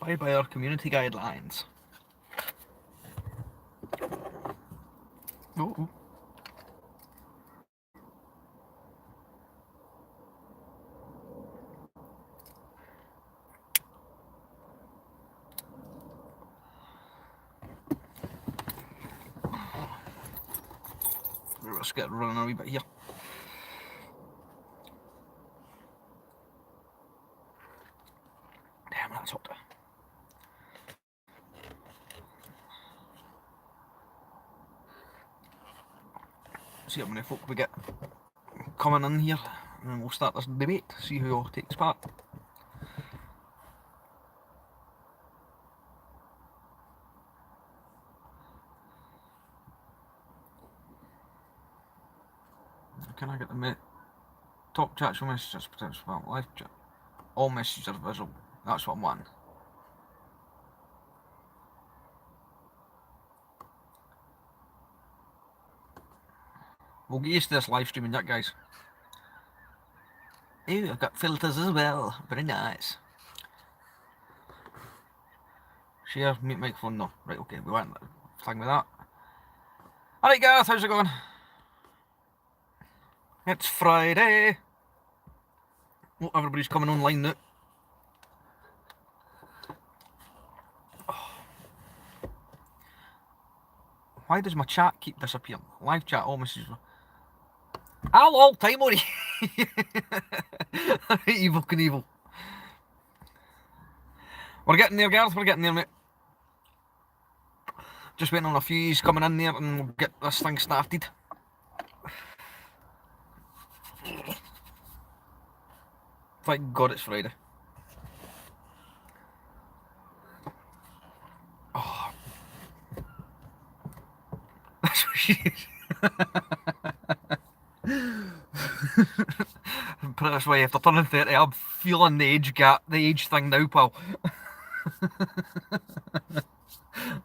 Bye bye our community guidelines. Oh. Let's get running a wee bit here. Damn, that's hot. See how many folk we get coming in here, and then we'll start this debate, see who all takes part. Can I get the top chats from messages, potential spam, live chat? All messages are visible, that's what I'm wanting. We'll get used to this live streaming, that guys. Ew, I've got filters as well, very nice. Share, mute microphone, no. Right, okay, we went thing with that. Alright Gareth, how's it going? It's Friday. Oh, everybody's coming online now. Oh. Why does my chat keep disappearing? Live chat, all messages. Hello, Timey. Evil Knievel. We're getting there, Gareth, we're getting there, mate. Just waiting on a few coming in there and we'll get this thing started. Thank God it's Friday. Oh. That's what she is. Put it this way, after turning 30, I'm feeling the age gap, the age thing now, pal.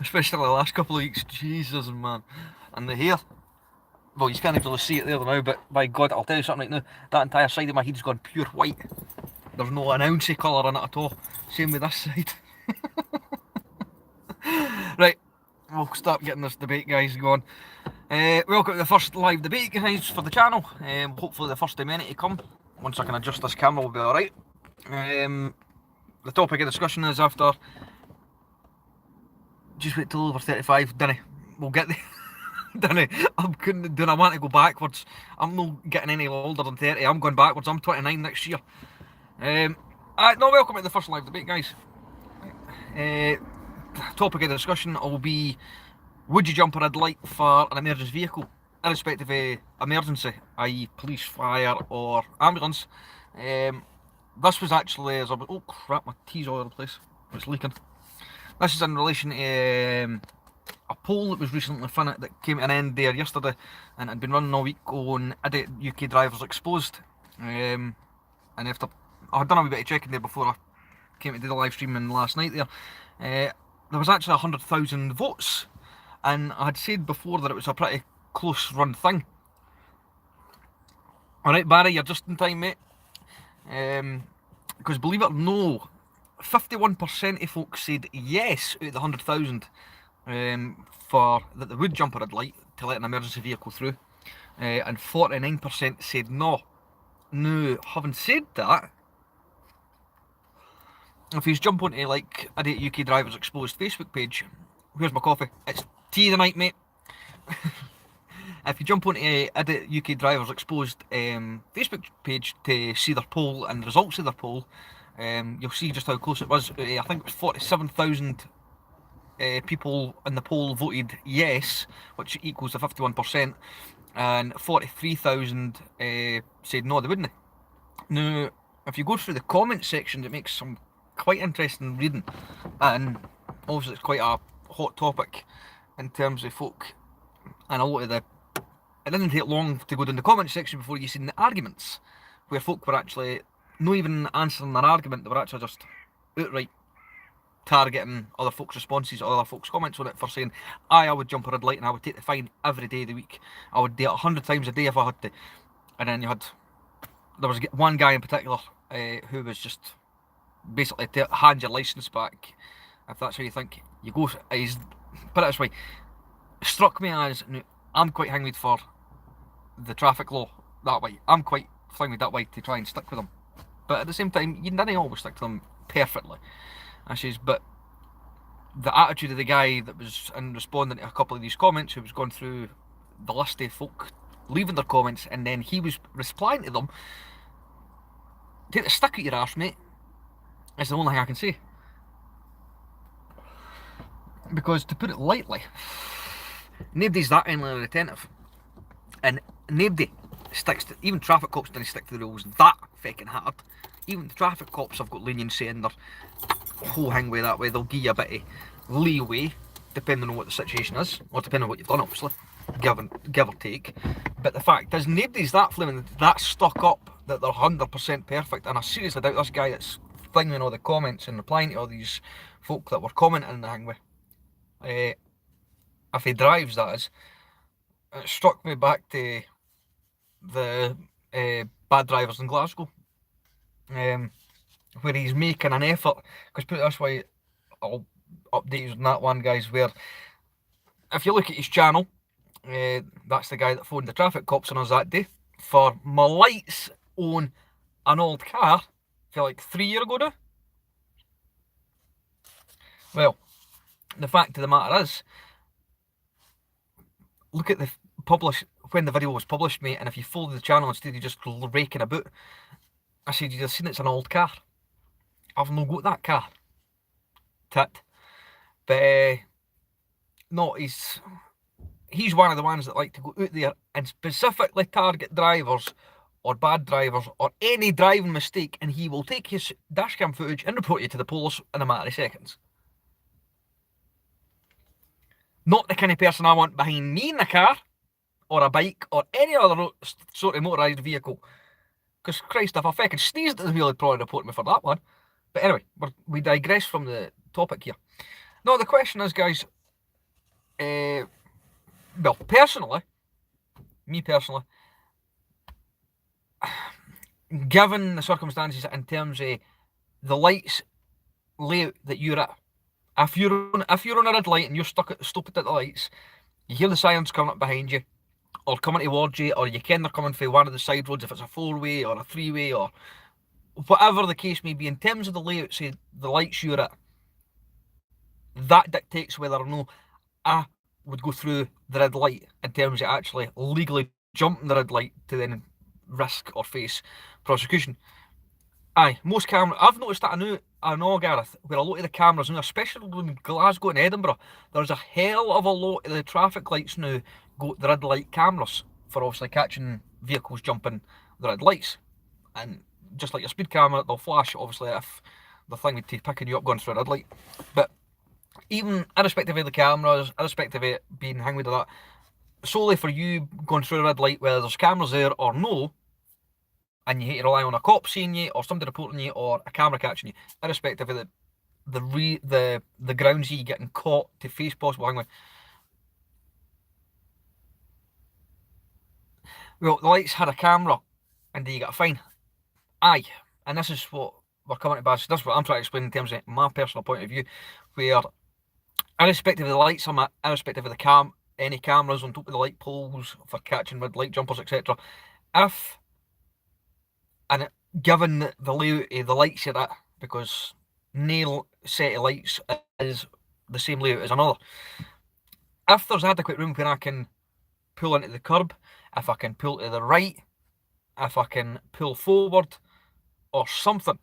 Especially the last couple of weeks, Jesus, man. And the hair. Well, you can't really see it there now, but by God, I'll tell you something right now. That entire side of my head's gone pure white. There's no an ounce of colour in it at all. Same with this side. Right, we'll start getting this debate, guys, going. Welcome to the first live debate, guys, for the channel. Hopefully the first of many to come. Once I can adjust this camera, we'll be alright. The topic of discussion is after... Just wait till over 35, Dinny. We'll get there. Dinny, do I want to go backwards? I'm not getting any older than 30, I'm going backwards, I'm 29 next year. No, welcome to the first live debate, guys. Topic of discussion will be, would you jump a red light for an emergency vehicle, irrespective of emergency, i.e. police, fire or ambulance? This was actually, as I was, oh crap, my tea's all over the place, it's leaking. This is in relation to a poll that was recently finished, that came to an end there yesterday, and had been running all week on Idiot UK Drivers Exposed. And after I had done a wee bit of checking there before I came to do the live streaming last night there was actually 100,000 votes, and I had said before that it was a pretty close run thing. Alright Barry, you're just in time, mate. Because believe it or no, 51% of folks said yes out of the 100,000 for that they would jump a red light to let an emergency vehicle through, and 49% said no. Now, having said that, if you jump onto like Idiot UK Drivers Exposed Facebook page, where's my coffee? It's tea tonight, mate. If you jump onto Idiot UK Drivers Exposed Facebook page to see their poll and the results of their poll, you'll see just how close it was. I think it was 47,000 people in the poll voted yes, which equals to 51%, and 43,000 said no, they wouldn't. Now, if you go through the comment section, it makes some quite interesting reading, and obviously it's quite a hot topic in terms of folk, and a lot of the... It didn't take long to go down the comment section before you seen the arguments, where folk were actually not even answering their argument, they were actually just outright targeting other folks' responses or other folks' comments on it for saying, I would jump a red light and I would take the fine every day of the week. I would do it 100 times a day if I had to. and then there was one guy in particular who was just basically to hand your licence back if that's how you think. You go. He's put it this way. Struck me as I'm quite hanged for the traffic law that way. I'm quite flinged that way to try and stick with them, but at the same time, you didn't always stick to them perfectly. I says, but the attitude of the guy that was in responding to a couple of these comments, who was going through the list of folk leaving their comments, and then he was replying to them. Take the stick at your arse, mate. It's the only thing I can say. Because to put it lightly, nobody's that endlessly attentive, and nobody sticks to, even traffic cops didn't stick to the rules that fucking hard. Even the traffic cops have got leniency in their whole hang way that way. They'll give you a bit of leeway depending on what the situation is, or depending on what you've done, obviously, give or take. But the fact is, nobody's that flaming, that stuck up that they're 100% perfect, and I seriously doubt this guy that's flinging all the comments and replying to all these folk that were commenting in the hang way. If he drives, that is. It struck me back to the bad drivers in Glasgow, where he's making an effort. Because put it this way, I'll update you on that one, guys, where if you look at his channel, that's the guy that phoned the traffic cops on us that day for my lights on an old car, I feel like 3 years ago now. Well, the fact of the matter is, look at the when the video was published, mate, and if you follow the channel instead of just raking about, I said, you'd have seen it's an old car. I've not got that car. Tit. But no, he's one of the ones that like to go out there and specifically target drivers or bad drivers or any driving mistake, and he will take his dashcam footage and report you to the police in a matter of seconds. Not the kind of person I want behind me in a car, or a bike, or any other sort of motorised vehicle. Because Christ, if I fucking sneezed at the wheel, he'd probably report me for that one. But anyway, we digress from the topic here. No, the question is, guys, well, me personally, given the circumstances in terms of the lights layout that you're at, if you're on a red light and you're stopped at the lights, you hear the sirens coming up behind you, or coming towards you, or you can they're coming from one of the side roads, if it's a 4-way or a 3-way, or whatever the case may be, in terms of the layout, say the lights you're at, that dictates whether or no I would go through the red light in terms of actually legally jumping the red light to then risk or face prosecution. Aye, most cameras, I've noticed that I know, Gareth, where a lot of the cameras now, especially in Glasgow and Edinburgh, there's a hell of a lot of the traffic lights now go the red light cameras for obviously catching vehicles jumping the red lights. And just like your speed camera, they'll flash obviously if the thing would take picking you up going through a red light. But even irrespective of the cameras, irrespective of it being hanged with that, solely for you going through a red light, whether there's cameras there or no, and you hate to rely on a cop seeing you, or somebody reporting you, or a camera catching you, irrespective of the grounds you getting caught to face possible hanging. Well, the lights had a camera, and you got a fine. Aye, and this is what we're coming to bash. This is what I'm trying to explain in terms of my personal point of view, where irrespective of the lights I'm at, irrespective of the any cameras on top of the light poles for catching red light jumpers, etc. Given the layout of the lights you're at, because no set of lights is the same layout as another. If there's adequate room where I can pull into the curb, if I can pull to the right, if I can pull forward, or something,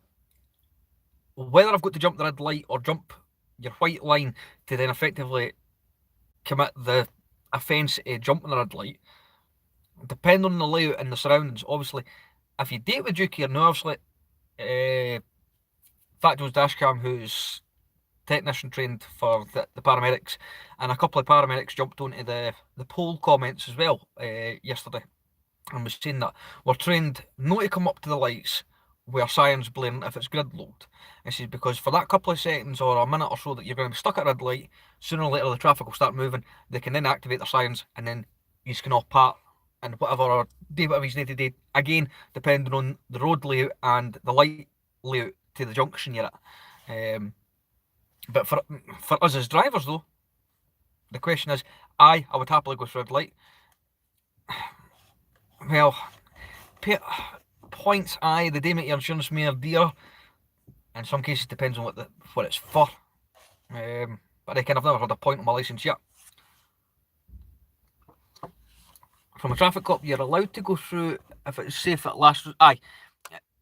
whether I've got to jump the red light or jump your white line to then effectively commit the offence of jumping the red light, depending on the layout and the surroundings, obviously, if you date with Dukey, or obviously, Fat Joe's Dashcam, who's technician trained for the paramedics, and a couple of paramedics jumped onto the poll comments as well yesterday, and was saying that we're trained not to come up to the lights where sirens blaring if it's gridlocked. It says because for that couple of seconds or a minute or so that you're going to be stuck at a red light, sooner or later the traffic will start moving. They can then activate their sirens, and then you can all part and whatever, or do whatever he's need to do. Again, depending on the road layout and the light layout to the junction you're at. But for us as drivers, though, the question is, I would happily go through red light. Well, points, the day make your insurance more dear. In some cases, depends on what it's for. But again, I've never had a point on my licence yet. From a traffic cop, you're allowed to go through if it's safe at last.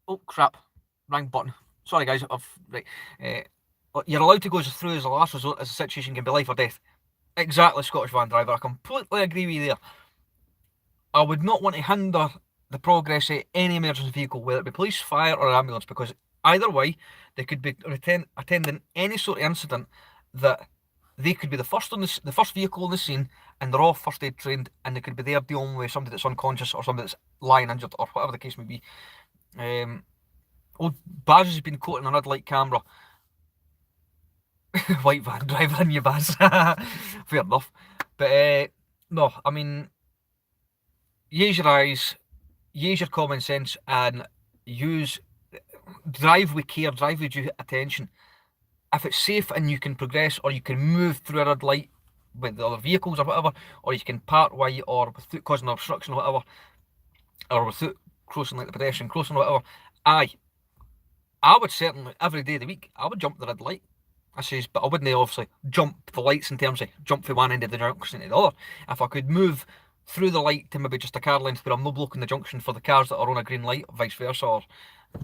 Oh crap, wrong button. Sorry guys, you're allowed to go through as a last resort as a situation can be life or death. Exactly, Scottish van driver. I completely agree with you there. I would not want to hinder the progress of any emergency vehicle, whether it be police, fire, or ambulance, because either way, they could be attending any sort of incident that they could be the first vehicle on the scene, and they're all first aid trained, and they could be there dealing with somebody that's unconscious or somebody that's lying injured or whatever the case may be. Old Baz has been caught in a red light camera. White van driver in you, Baz. Fair enough. But no, I mean, use your eyes, use your common sense, and drive with care, drive with due attention. If it's safe and you can progress, or you can move through a red light with the other vehicles or whatever, or you can part white or without causing an obstruction or whatever, or without crossing like the pedestrian crossing or whatever, I would certainly, every day of the week, I would jump the red light. I says, but I wouldn't obviously jump the lights in terms of jump from one end of the junction to the other. If I could move through the light to maybe just a car length where I'm not blocking the junction for the cars that are on a green light, or vice versa, or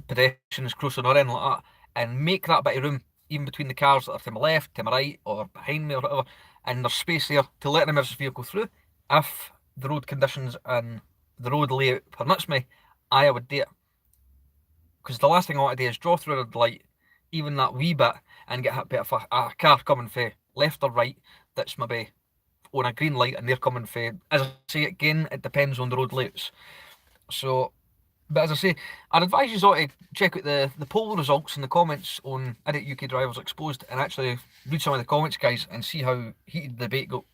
pedestrians crossing or anything like that, and make that bit of room even between the cars that are to my left, to my right, or behind me or whatever, and there's space there to let an emergency vehicle through. If the road conditions and the road layout permits me, I would do it. Because the last thing I want to do is draw through a red light, even that wee bit, and get hit by a car coming from left or right that's maybe on a green light and they're coming from, as I say again, it depends on the road layouts. So, but as I say, I'd advise you to check out the poll results in the comments on Idiot UK Drivers Exposed, and actually read some of the comments, guys, and see how heated the debate got,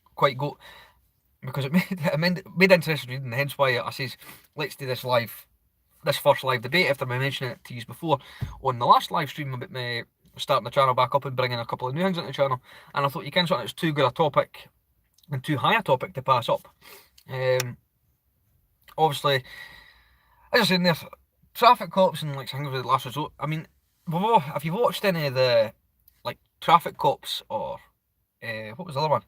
because it made interesting reading, hence why I says, let's do this first live debate after me mentioning it to you before on the last live stream about me starting the channel back up and bringing a couple of new things into the channel. And I thought, you can something that's too good a topic and too high a topic to pass up. Obviously, as I said in there, traffic cops and like things with the last resort. I mean, if you've watched any of the like traffic cops or what was the other one?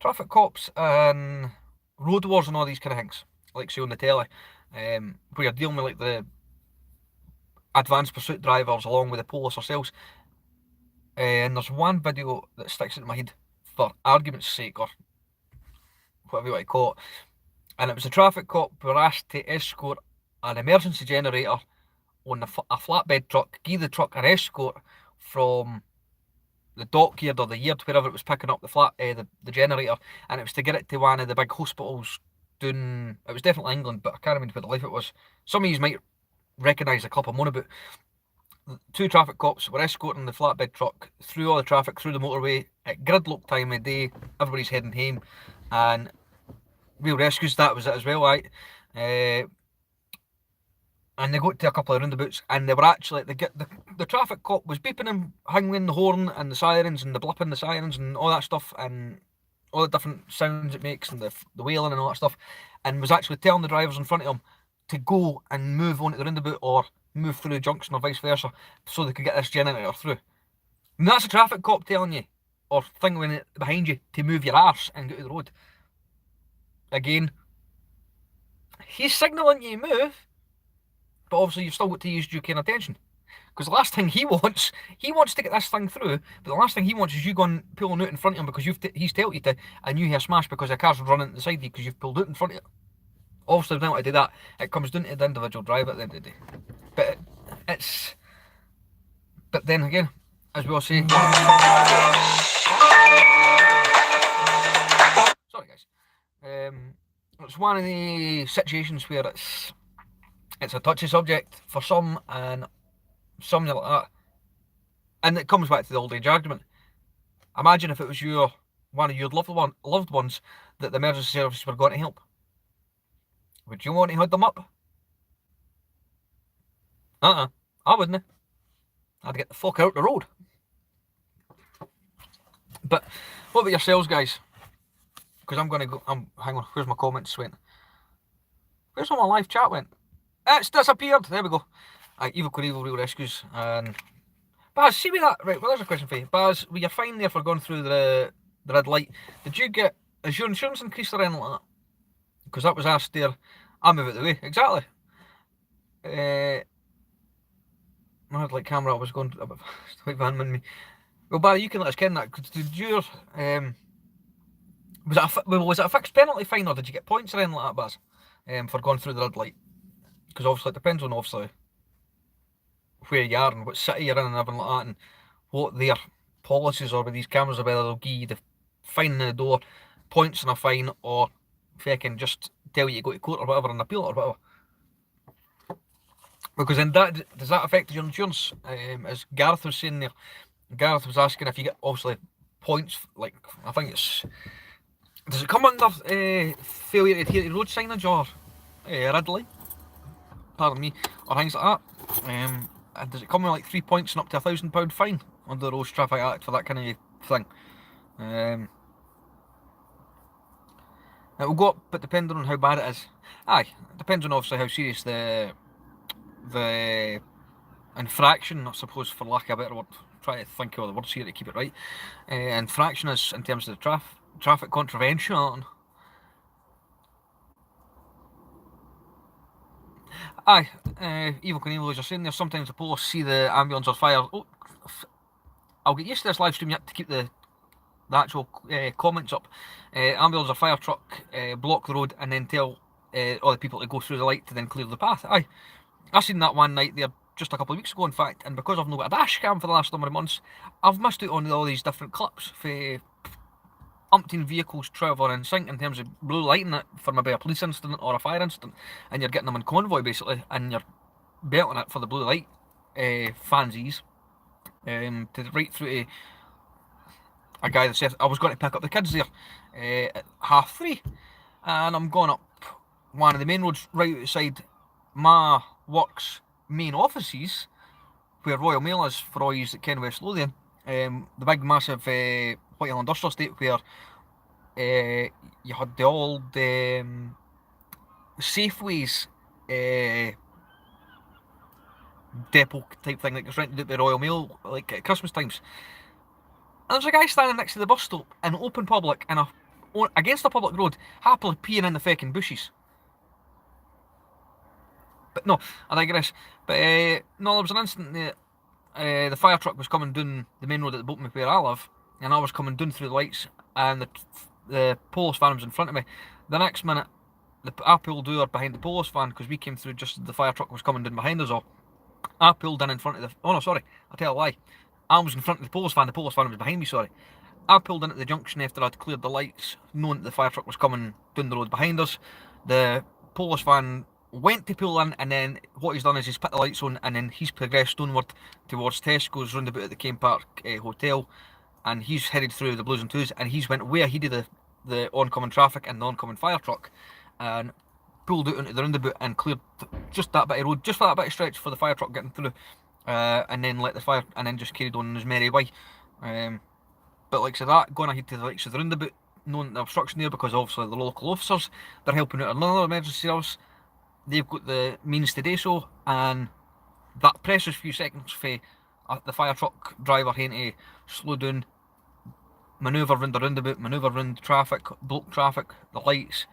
Traffic cops and road wars and all these kind of things, like say on the telly, where you're dealing with like the advanced pursuit drivers along with the police ourselves. And there's one video that sticks in my head for argument's sake, or whatever you want to call it. And it was a traffic cop who were asked to escort an emergency generator on a flatbed truck, give the truck an escort from the dockyard or the yard, wherever it was picking up the generator, and it was to get it to one of the big hospitals down, it was definitely England, but I can't remember where the life it was. Some of you might recognise the clip I'm on about. Two traffic cops were escorting the flatbed truck through all the traffic, through the motorway, at gridlock time of day, everybody's heading home, and real rescues, that was it as well, right? And they got to a couple of roundabouts, and they were actually, the traffic cop was beeping and hanging the horn and the sirens and the blipping the sirens and all that stuff, and all the different sounds it makes and the wailing and all that stuff, and was actually telling the drivers in front of him to go and move onto the roundabout or move through the junction or vice versa, so they could get this generator through. And that's a traffic cop telling you, or thinking behind you, to move your arse and get to the road. Again, he's signalling you to move, but obviously you've still got to use due care and attention. Because the last thing he wants to get this thing through, but the last thing he wants is you going pulling out in front of him because he's told you to, and you hear smash because the car's running to the side of you because you've pulled out in front of you. Obviously, they don't want to do that. It comes down to the individual driver at the end of the day. But then again, as we all say, sorry guys, it's one of the situations where it's a touchy subject for some, and some like that, and it comes back to the old age argument. Imagine if it was one of your loved ones that the emergency services were going to help. Would you want to hood them up? I wouldn't. I'd get the fuck out the road. But what about yourselves, guys? Because I'm gonna go. Hang on. Where's my comments went? Where's all my live chat went? It's disappeared. There we go. Evil Could Evil Real Rescues and Baz. See me that right? Well, there's a question for you, Baz. Were you fine there for going through the red light? Did you get? Is your insurance increased or anything like that? Because that was asked there. I'm out of the way. Exactly. I had like camera. I was going. Wait, Van me. Well, Barry, you can let us ken that. Did yours? Was it a fixed penalty fine or did you get points or anything like that, Baz? For going through the red light? Because obviously it depends on obviously where you are and what city you're in and everything like that, and what their policies are with these cameras, or whether they'll give you the fine in the door, points and a fine, or if they can just tell you to go to court or whatever and appeal it or whatever. Because then does that affect your insurance? As Gareth was saying there, Gareth was asking if you get obviously points, like I think it's, does it come under failure to adhere to road signage or red light? Pardon me, or things like that. And does it come with like 3 points and up to £1,000 fine under the Road Traffic Act for that kind of thing? It will go up, but depending on how bad it is. It depends on obviously how serious the infraction, I suppose, for lack of a better word. Try to think of the words here to keep it right. Infraction is in terms of the traffic contravention. Evil Knievel, as you're saying there, sometimes the police see the ambulance or fire. Oh, I'll get used to this live stream yet to keep the actual comments up. Ambulance or fire truck block the road and then tell all the people to go through the light to then clear the path. I seen that one night there just a couple of weeks ago, in fact, and because I've not got a dash cam for the last number of months, I've missed out on all these different clips for umpteen vehicles travelling in sync in terms of blue lighting it for maybe a police incident or a fire incident, and you're getting them in convoy basically, and you're belting it for the blue light fansies, to right through to a guy that said I was going to pick up the kids there at 3:30, and I'm going up one of the main roads right outside my work's main offices, where Royal Mail is for all you that ken West Lothian, the big massive Whitehill Industrial Estate where you had the old Safeways depot type thing that gets rented out by Royal Mail like at Christmas times. And there's a guy standing next to the bus stop in open public in against a public road, happily peeing in the feckin' bushes. But no, I digress. But no, there was an instant that the fire truck was coming down the main road at the Boatman where I live, and I was coming down through the lights, and the police van was in front of me. The next minute, I pulled over behind the police van because we came through just as the fire truck was coming down behind us all. I pulled in front of the. Oh no, sorry, I tell a lie. I was in front of the police van was behind me, sorry. I pulled in at the junction after I'd cleared the lights, knowing that the fire truck was coming down the road behind us. The police van went to pull in, and then what he's done is he's put the lights on, and then he's progressed onward towards Tesco's roundabout at the Kane Park Hotel, and he's headed through the Blues and Twos, and he's went way ahead of the oncoming traffic and the oncoming fire truck, and pulled out into the roundabout and cleared just that bit of road, just for that bit of stretch for the fire truck getting through, and then let the fire, and then just carried on in his merry way. But like I said, that going ahead to the likes of the roundabout, knowing the obstruction there, because obviously the local officers, they're helping out another emergency service, they've got the means to do so, and that precious few seconds for the fire truck driver having to slow down, manoeuvre round the roundabout, manoeuvre round traffic, block traffic, the lights.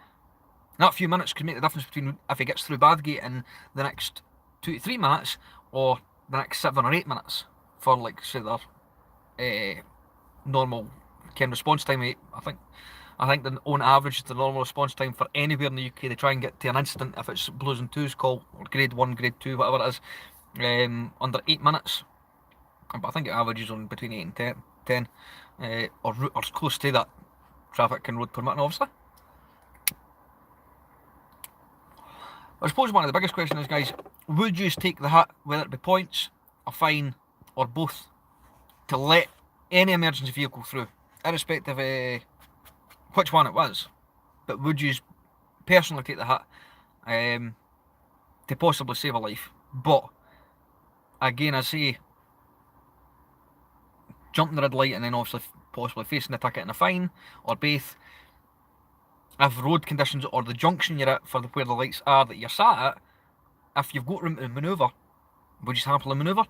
That few minutes can make the difference between if he gets through Bathgate in the next 2 to 3 minutes, or the next 7 or 8 minutes for, like, say, their normal response time. I think that on average the normal response time for anywhere in the UK, they try and get to an instant if it's Blues and Twos call, or grade 1, grade 2, whatever it is, under 8 minutes. But I think it averages on between 8 and 10, or close to that, traffic and road permitting, obviously. I suppose one of the biggest questions is, guys, would you take the hit, whether it be points, a fine, or both, to let any emergency vehicle through, irrespective of which one it was? But would you personally take the hit to possibly save a life. But again, I say, jumping the red light and then obviously possibly facing a ticket and a fine, or both. If road conditions or the junction you're at for where the lights are that you're sat at, if you've got room to manoeuvre, would you happily manoeuvre?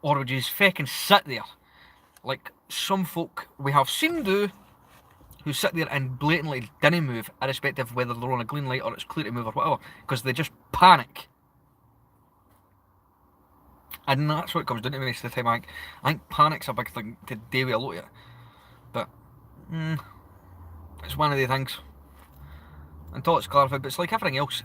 Or would you just feckin' sit there? Like some folk we have seen do, who sit there and blatantly didn't move, irrespective of whether they're on a green light or it's clear to move or whatever, because they just panic. And that's what it comes down to most of the time. I think panic's a big thing to do with a lot of it. But, it's one of the things. Until it's clarified, but it's like everything else.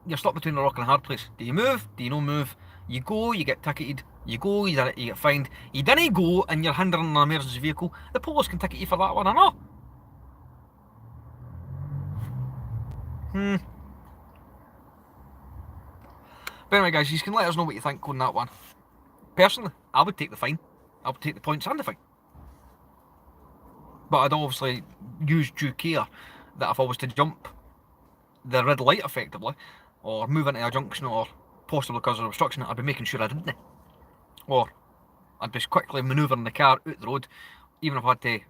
You're stuck between a rock and a hard place. Do you move? Do you not move? You go, you get ticketed. You go, you get fined. You didn't go and you're hindering an emergency vehicle. The police can ticket you for that one, I know. But anyway, guys, you can let us know what you think on that one. Personally, I would take the fine. I would take the points and the fine. But I'd obviously use due care that if I was to jump the red light effectively, or move into a junction, or possibly because of obstruction, I'd be making sure I didn't. Or I'd be quickly manoeuvring the car out the road, even if I had to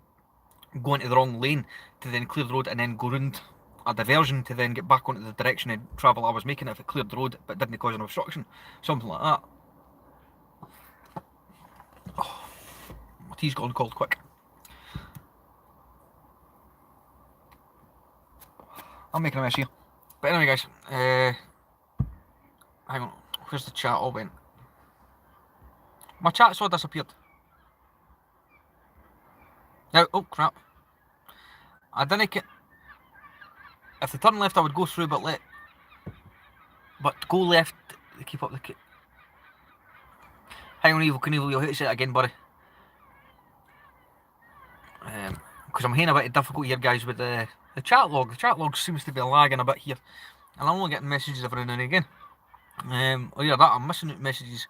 go into the wrong lane to then clear the road and then go round a diversion to then get back onto the direction of travel I was making if it cleared the road but didn't cause an obstruction. Something like that. Oh, my tea's gone cold quick. I'm making a mess here. But anyway, guys, hang on, where's the chat all went? My chat's all disappeared. Now, oh crap. I didn't get... If they turn left, I would go through, but go left to keep up the... Hang on, Evil Knievel, you'll hate to say it again, buddy. Because I'm having a bit of difficulty here, guys, with the chat log. The chat log seems to be lagging a bit here. And I'm only getting messages every now and again. Yeah, that, I'm missing out messages.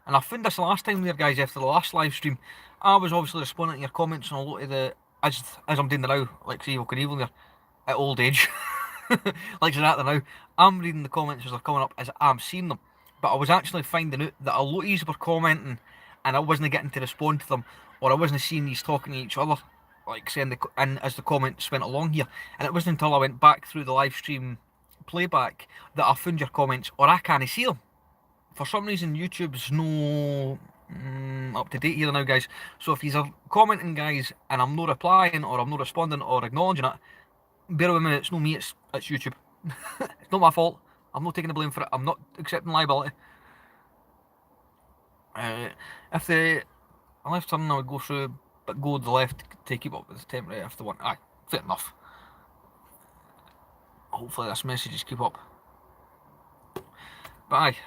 And I found this last time there, guys, after the last live stream. I was obviously responding to your comments on a lot of the... As I'm doing now, like say Evil Knievel there, at old age. Like that there now. I'm reading the comments as they're coming up as I'm seeing them. But I was actually finding out that a lot of these were commenting and I wasn't getting to respond to them, or I wasn't seeing these talking to each other, like saying and as the comments went along here. And it wasn't until I went back through the live stream playback that I found your comments, or I can't see them. For some reason YouTube's no up to date here now, guys. So if you're commenting, guys, and I'm not replying or I'm not responding or acknowledging it, bear with me, it's not me, it's YouTube. It's not my fault. I'm not taking the blame for it. I'm not accepting liability. If the left turn, I would go through, but go to the left to keep up with the temporary after one. Aye, fair enough. Hopefully this messages keep up. But aye,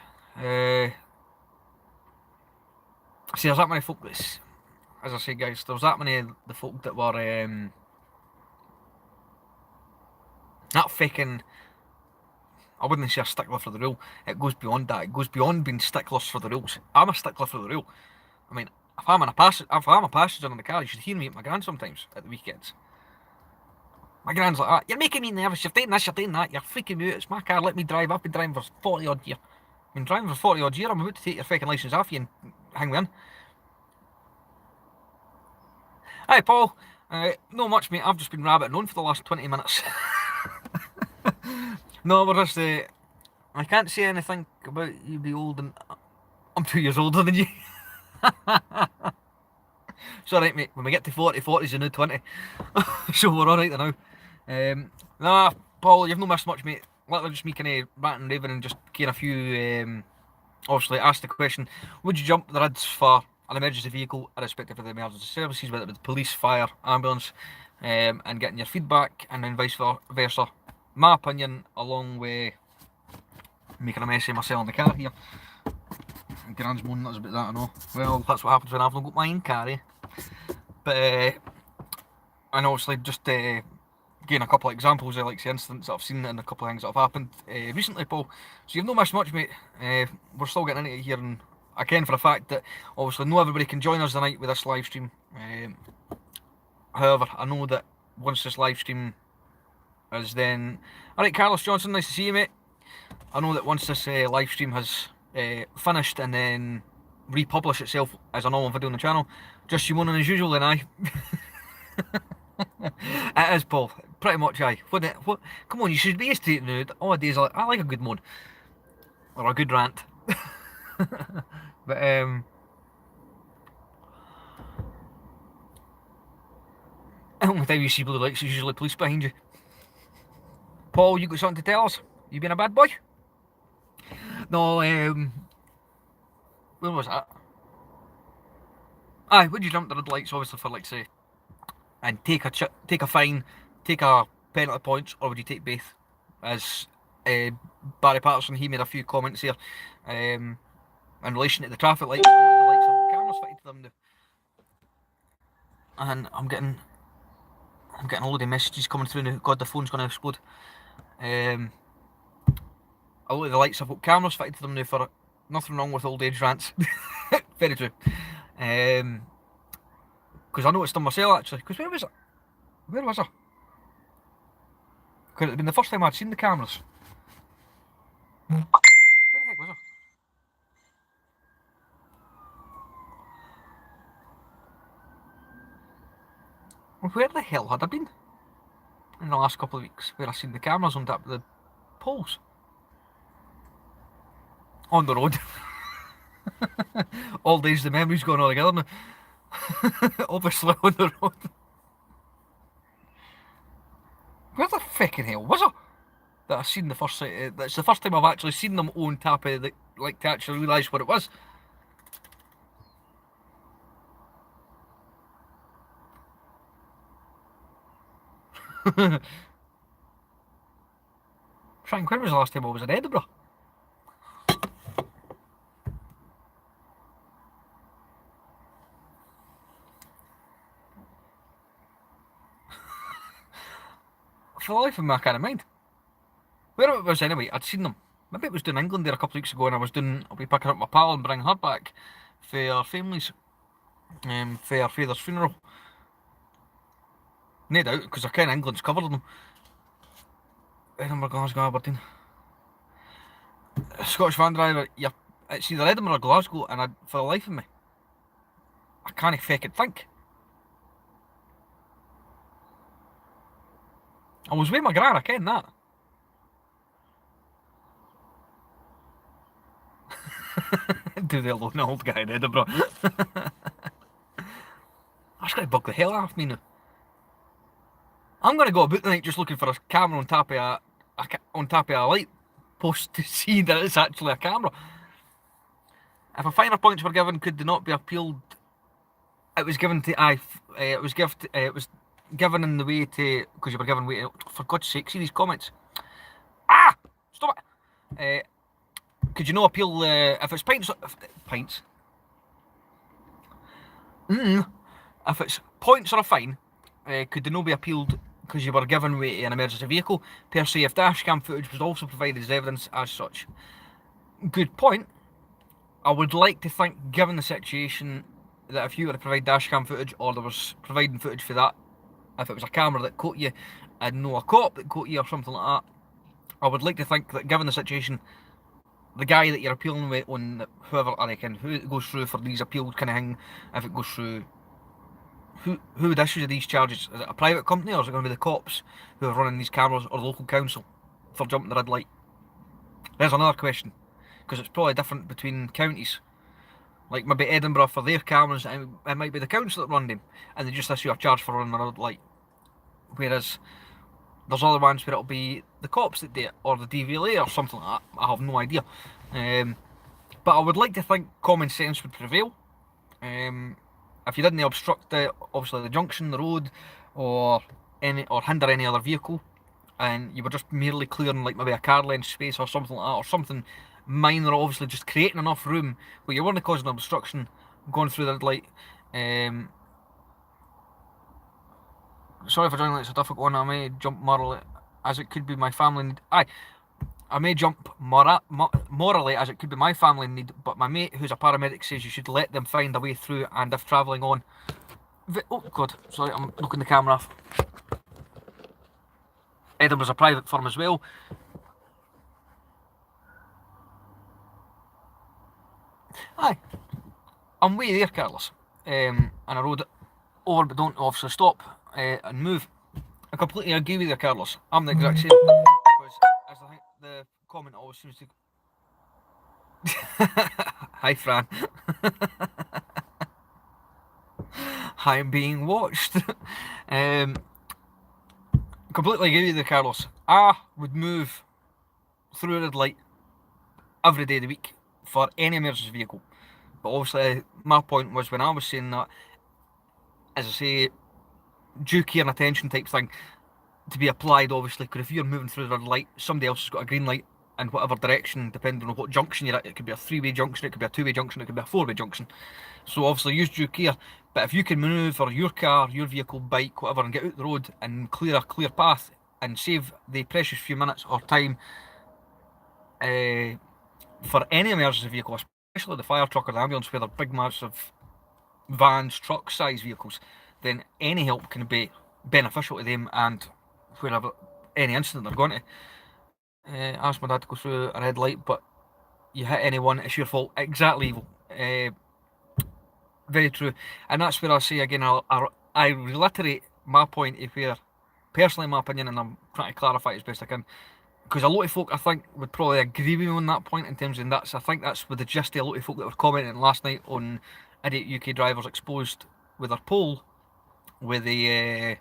see, there's that many folk that's, as I say, guys, there was that many of the folk that were not faking. I wouldn't say a stickler for the rule. It goes beyond that. It goes beyond being sticklers for the rules. I'm a stickler for the rule. I mean, if I'm a passenger in the car, you should hear me at my gran sometimes at the weekends. My gran's like that. You're making me nervous. You're doing this. You're doing that. You're freaking me out. It's my car. Let me drive. I've been driving for 40 odd years. I've been driving for 40 odd years. I'm about to take your fucking licence off you and hang me in. Hi, Paul. Not much, mate. I've just been rabbiting on for the last 20 minutes. No, we're just, I can't say anything about you be old, and I'm 2 years older than you. It's alright, mate. When we get to 40, 40's the new 20. So we're alright there now. Nah, Paul, you've not missed much, mate. Literally just me kind of ranting and raving and just getting a few, obviously asked the question, would you jump the rids for an emergency vehicle, irrespective of the emergency services, whether it be police, fire, ambulance, and getting your feedback, and then vice versa. My opinion, along with making a mess of myself in the car here. Gran's moaning us about that, I know. Well, that's what happens when I've not got my own car, eh? But, and obviously just giving a couple of examples of like the incidents that I've seen and a couple of things that have happened recently, Paul. So you've not missed much, mate. We're still getting into it here, and I can for a fact that obviously not everybody can join us tonight with this live stream. However, I know that once this live stream is then... Alright, Carlos Johnson, nice to see you, mate. I know that once this live stream has finished and then republish itself as a normal video on the channel, just you moaning as usual then, aye. It is, Paul. Pretty much, aye. What? Come on, you should be used to it now. All days, I like a good moan. Or a good rant. But, the only time you see blue lights is usually police behind you. Paul, you got something to tell us? You been a bad boy? No, where was that? Aye, would you jump the red lights, obviously, for, like, say, and take a fine, take a penalty points, or would you take both? As Barry Patterson, he made a few comments here in relation to the traffic lights. The lights have cameras fitted to them now, and I'm getting a load of messages coming through now. God, the phone's going to explode. A lot of the lights have got cameras fitted to them now. For nothing wrong with old age rants. Very true. Because I noticed them myself actually. Because where was it? Where was I? Because it had been the first time I'd seen the cameras. Where the heck was I? Well, where the hell had I been in the last couple of weeks where I seen the cameras on top of the poles? On the road. All days the memory's going all together now. Obviously on the road. Where the fucking hell was I? That I seen the first that's the first time I've actually seen them on top of the, like, to actually realise what it was. Frank, when was the last time I was in Edinburgh? For the life of me, I can't mind. Where it was anyway, I'd seen them. Maybe it was down England there a couple of weeks ago, and I'll be picking up my pal and bringing her back for our families, for our father's funeral. No doubt, because I ken England's covered them. Edinburgh, Glasgow, Aberdeen. Scottish van driver, yeah, it's either Edinburgh or Glasgow, and for the life of me, I can't fucking think. I was with my gran, I ken that. Do the alone old guy in Edinburgh. That's going to bug the hell out of me now. I'm going to go about the night just looking for a camera on top of a light post to see that it's actually a camera. If a finer points were given, could they not be appealed? It was given to it was given in the way to, because you were given way to, for God's sake, see these comments. Ah! Stop it! Could you not appeal if it's pints? If it's points or a fine, could they not be appealed because you were given way to an emergency vehicle? Per se, if dashcam footage was also provided as evidence as such. Good point. I would like to think, given the situation, that if you were to provide dashcam footage, or there was providing footage for that, if it was a camera that caught you and no a cop that caught you or something like that, I would like to think that, given the situation, the guy that you're appealing with on whoever, I reckon, who it goes through for these appeals kind of thing, if it goes through, who would issue these charges? Is it a private company, or is it going to be the cops who are running these cameras, or the local council for jumping the red light? There's another question, because it's probably different between counties. Like maybe Edinburgh for their cameras, and it might be the council that run them, and they just issue a charge for running the red light. Whereas there's other ones where it'll be the cops that do it, or the DVLA or something like that. I have no idea. But I would like to think common sense would prevail. If you didn't obstruct obviously the junction, the road, or hinder any other vehicle, and you were just merely clearing like maybe a car lane space or something like that, or something minor, obviously just creating enough room where you weren't causing obstruction, going through the red light. Sorry for joining, it's a difficult one. I may jump morally, as it could be my family need. I may jump morally, as it could be my family need, but my mate who's a paramedic says you should let them find a way through, and if travelling on... Oh God, sorry, I'm looking the camera off. Edinburgh's a private firm as well. Aye, I'm way there, Carlos. And I rode it over, but don't obviously stop and move. I completely agree with you, Carlos. I'm the exact same. Because as the comment always seems to. Hi, Fran. I'm being watched. Completely agree with you, Carlos. I would move through a red light every day of the week for any emergency vehicle. But obviously, my point was when I was saying that, as I say, due care and attention type thing to be applied, obviously, because if you're moving through the red light, somebody else has got a green light in whatever direction, depending on what junction you're at. It could be a 3-way junction, it could be a 2-way junction, it could be a 4-way junction. So obviously use due care. But if you can manoeuvre your car, your vehicle, bike, whatever, and get out the road and clear a clear path and save the precious few minutes or time for any emergency vehicle, especially the fire truck or the ambulance, where they're big, massive vans, truck size vehicles, then any help can be beneficial to them and wherever any incident they're going to. Ask my dad to go through a red light, but you hit anyone, it's your fault. Exactly evil. Very true. And that's where I say again, I reiterate my point of where, personally, in my opinion, and I'm trying to clarify it as best I can, because a lot of folk I think would probably agree with me on that point in terms of I think that's with the gist of a lot of folk that were commenting last night on Idiot UK Drivers Exposed with their poll, with the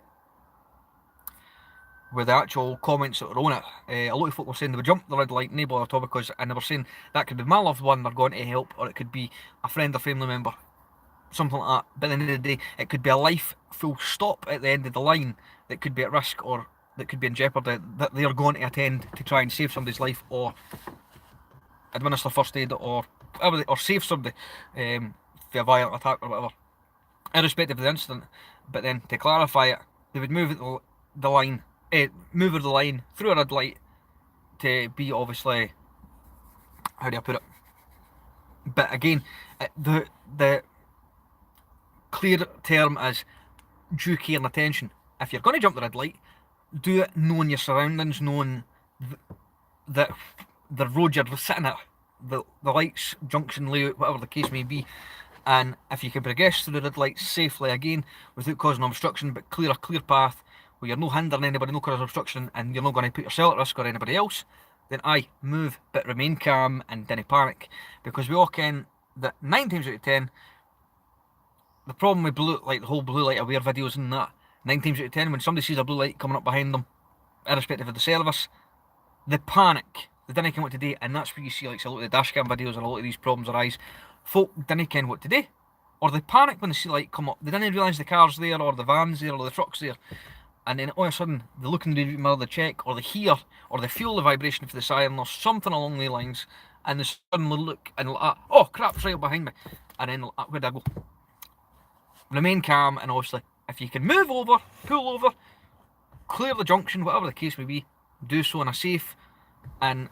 actual comments that were on it. A lot of folk were saying they would jump the red light, no bother at all, because, and they were saying that could be my loved one they're going to help, or it could be a friend or family member, something like that. But at the end of the day, it could be a life full stop at the end of the line that could be at risk, or that could be in jeopardy, that they are going to attend to try and save somebody's life, or administer first aid, or whatever, or save somebody for a violent attack or whatever, irrespective of the incident. But then to clarify it, they would move the line, move the line through a red light to be, obviously, how do I put it? But again, the clear term is due care and attention. If you're going to jump the red light, do it knowing your surroundings, knowing that the road you're sitting at, the lights, junction layout, whatever the case may be. And if you can progress through the red lights safely, again, without causing obstruction, but clear a clear path where you're not hindering anybody, no causing obstruction, and you're not going to put yourself at risk or anybody else, then aye, move, but remain calm and don't panic. Because we all can that 9 times out of 10, the problem with blue, like the whole blue light aware videos and that, 9 times out of 10, when somebody sees a blue light coming up behind them, irrespective of the service, they panic. They didn't know what to do, and that's where you see like a lot of the dashcam videos and a lot of these problems arise. Folk didn't know what to do, or they panic when they see light come up. They didn't realise the car's there, or the van's there, or the truck's there, and then all of a sudden they look in the rearview mirror, they check, or they hear, or they feel the vibration for the siren, or something along the lines, and they suddenly look and like, oh crap, it's right up behind me, and then where'd I go? Remain calm, and obviously, if you can move over, pull over, clear the junction, whatever the case may be, do so in a safe and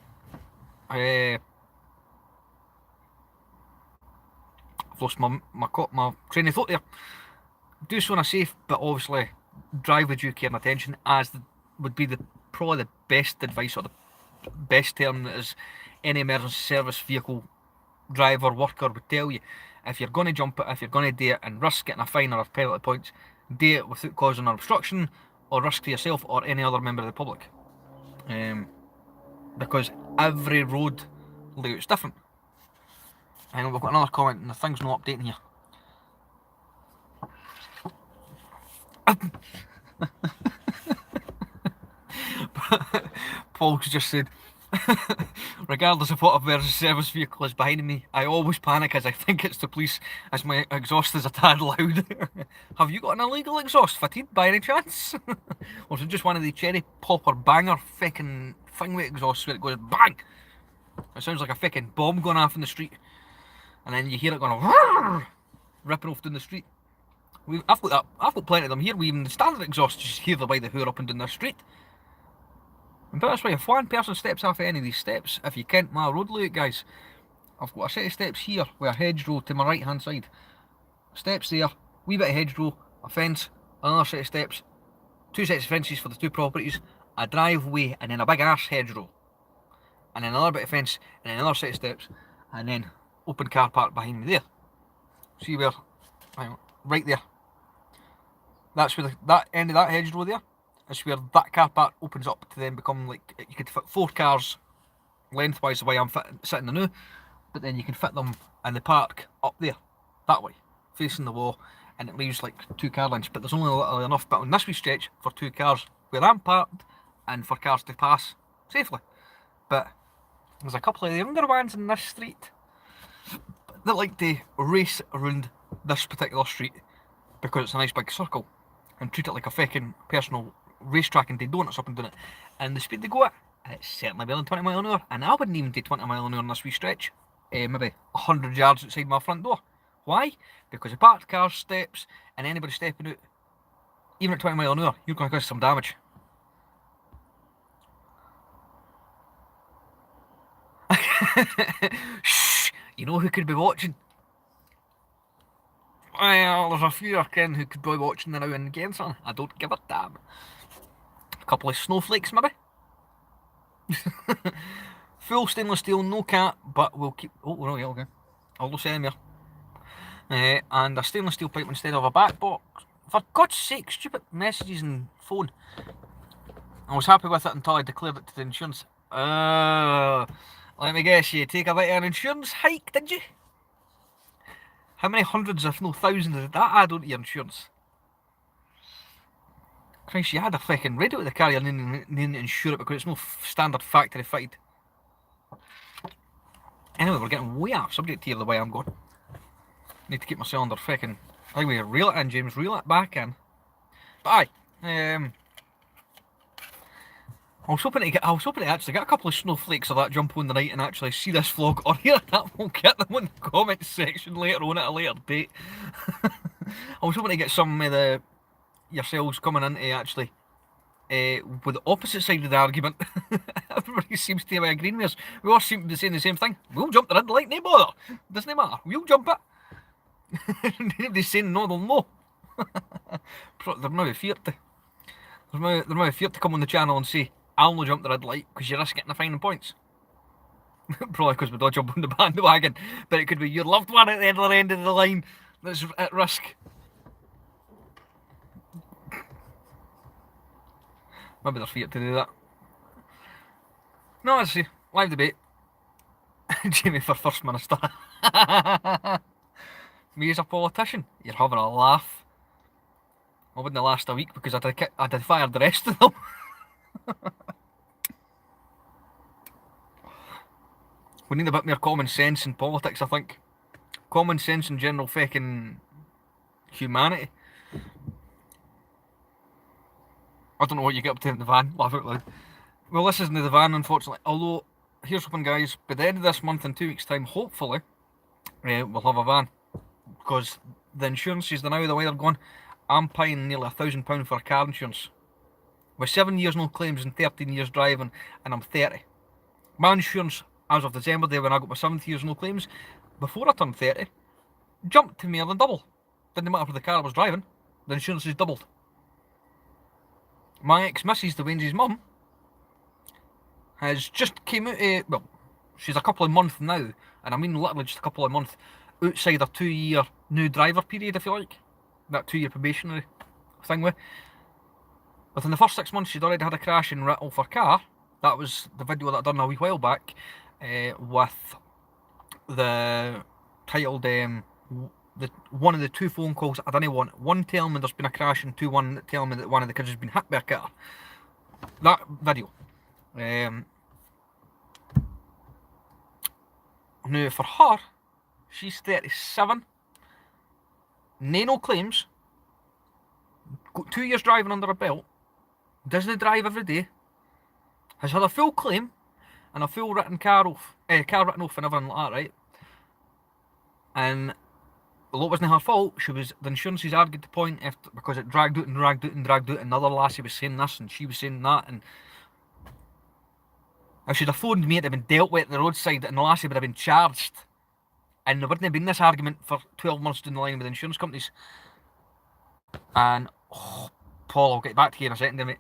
I've lost my train of thought there. Do so in a safe, but obviously drive with due care and attention, as would be probably the best advice, or the best term that is any emergency service vehicle driver, worker would tell you. If you're going to jump it, if you're going to do it and risk getting a fine or a penalty points, do it without causing an obstruction or risk to yourself or any other member of the public. Because every road layout's different. I know we've got another comment and the thing's not updating here. Paul's just said, regardless of what emergency service vehicle is behind me, I always panic as I think it's the police, as my exhaust is a tad loud. Have you got an illegal exhaust fitted by any chance? Or is it just one of the cherry popper banger fucking thing with exhaust where it goes bang? It sounds like a fucking bomb going off in the street, and then you hear it going ripping off down the street. I've got plenty of them here. We even the standard exhaust, just hear the way they hoor up and down the street. But that's why if one person steps off any of these steps, if you can't my road layout, guys, I've got a set of steps here with a hedgerow to my right hand side. Steps there, wee bit of hedgerow, a fence, another set of steps, 2 sets of fences for the 2 properties, a driveway, and then a big ass hedgerow. And then another bit of fence, and then another set of steps, and then open car park behind me there. See where, right there. That's where that end of that hedgerow there is where that car park opens up to then become like, you could fit 4 cars lengthwise the way I'm sitting now, but then you can fit them in the park up there, that way, facing the wall, and it leaves like 2 car lengths, but there's only literally enough bit on this wee stretch for 2 cars where I'm parked and for cars to pass safely. But there's a couple of the younger ones in this street that like to race around this particular street because it's a nice big circle and treat it like a fucking personal racetrack and do donuts up and down it. And the speed they go at, it's certainly better than 20 mile an hour, and I wouldn't even do 20 mile an hour on this wee stretch. Maybe 100 yards outside my front door. Why? Because the parked cars, steps, and anybody stepping out, even at 20 mile an hour, you're going to cause some damage. Shh! You know who could be watching? Well, there's a few I ken who could be watching now and again, son. I don't give a damn. A couple of snowflakes, maybe? Full stainless steel, no cat, but we'll keep... Oh, well, yeah, okay. I'll just send here. And a stainless steel pipe instead of a back box. For God's sake, stupid messages and phone. I was happy with it until I declared it to the insurance. Let me guess, you take a bit of an insurance hike, did you? How many hundreds, if no thousands, did that add on to your insurance? Christ, you had a fucking radio to the car, you didn't insure it because it's no standard factory fitted. Anyway, we're getting way off subject here the way I'm going. Need to keep my cylinder fucking... Anyway, reel it in, James, reel it back in. But aye, I was hoping to actually get a couple of snowflakes of that jump on the night and actually see this vlog on here. That will get them in the comment section later on at a later date. I was hoping to get some of yourselves coming in to actually with the opposite side of the argument. Everybody seems to be agreeing with us. We all seem to be saying the same thing. We'll jump the red light, no bother. Doesn't matter. We'll jump it. Nobody's saying no, they'll know. They're now feared to. They're now feared to come on the channel and say, I'll no jump the red light because you risk getting the fine and points. Probably because we don't jump on the bandwagon, but it could be your loved one at the other end of the line that's at risk. Maybe they're feared to do that. No, let's see. Live debate. Jamie for First Minister. Me as a politician, you're having a laugh. I wouldn't last a week because I'd have fired the rest of them. We need a bit more common sense in politics, I think. Common sense in general fucking humanity. I don't know what you get up to in the van, laugh out loud. Well, this isn't the van, unfortunately. Although, here's hoping, guys, by the end of this month, in 2 weeks' time, hopefully, we'll have a van. Because the insurances, now the way they're going, I'm paying nearly £1,000 for a car insurance. With 7 years no claims and 13 years driving, and I'm 30. My insurance, as of December day when I got my 7th years no claims, before I turned 30, jumped to more than double. Didn't matter for the car I was driving, the insurance is doubled. My ex-missus, the Wayne's mum, has just came out, well, she's a couple of months now, and I mean literally just a couple of months, outside a 2-year new driver period, if you like. That 2-year probationary thing with. Within the first 6 months, she'd already had a crash and written off her car. That was the video that I done a wee while back, with the titled, one of the 2 phone calls I didn't want. One telling me there's been a crash and 2 telling me that one of the kids has been hit by a car. That video. Now for her, she's 37, no claims, got 2 years driving under her belt, doesn't drive every day, has had a full claim and a full written car written off and everything like that, right? And although it wasn't her fault, the insurances argued the point because it dragged out and dragged out and dragged out. Another lassie was saying this and she was saying that, and if she'd have phoned me, it would have been dealt with at the roadside, and the lassie would have been charged. And there wouldn't have been this argument for 12 months down the line with insurance companies. And, Paul, I'll get back to you in a second, mate.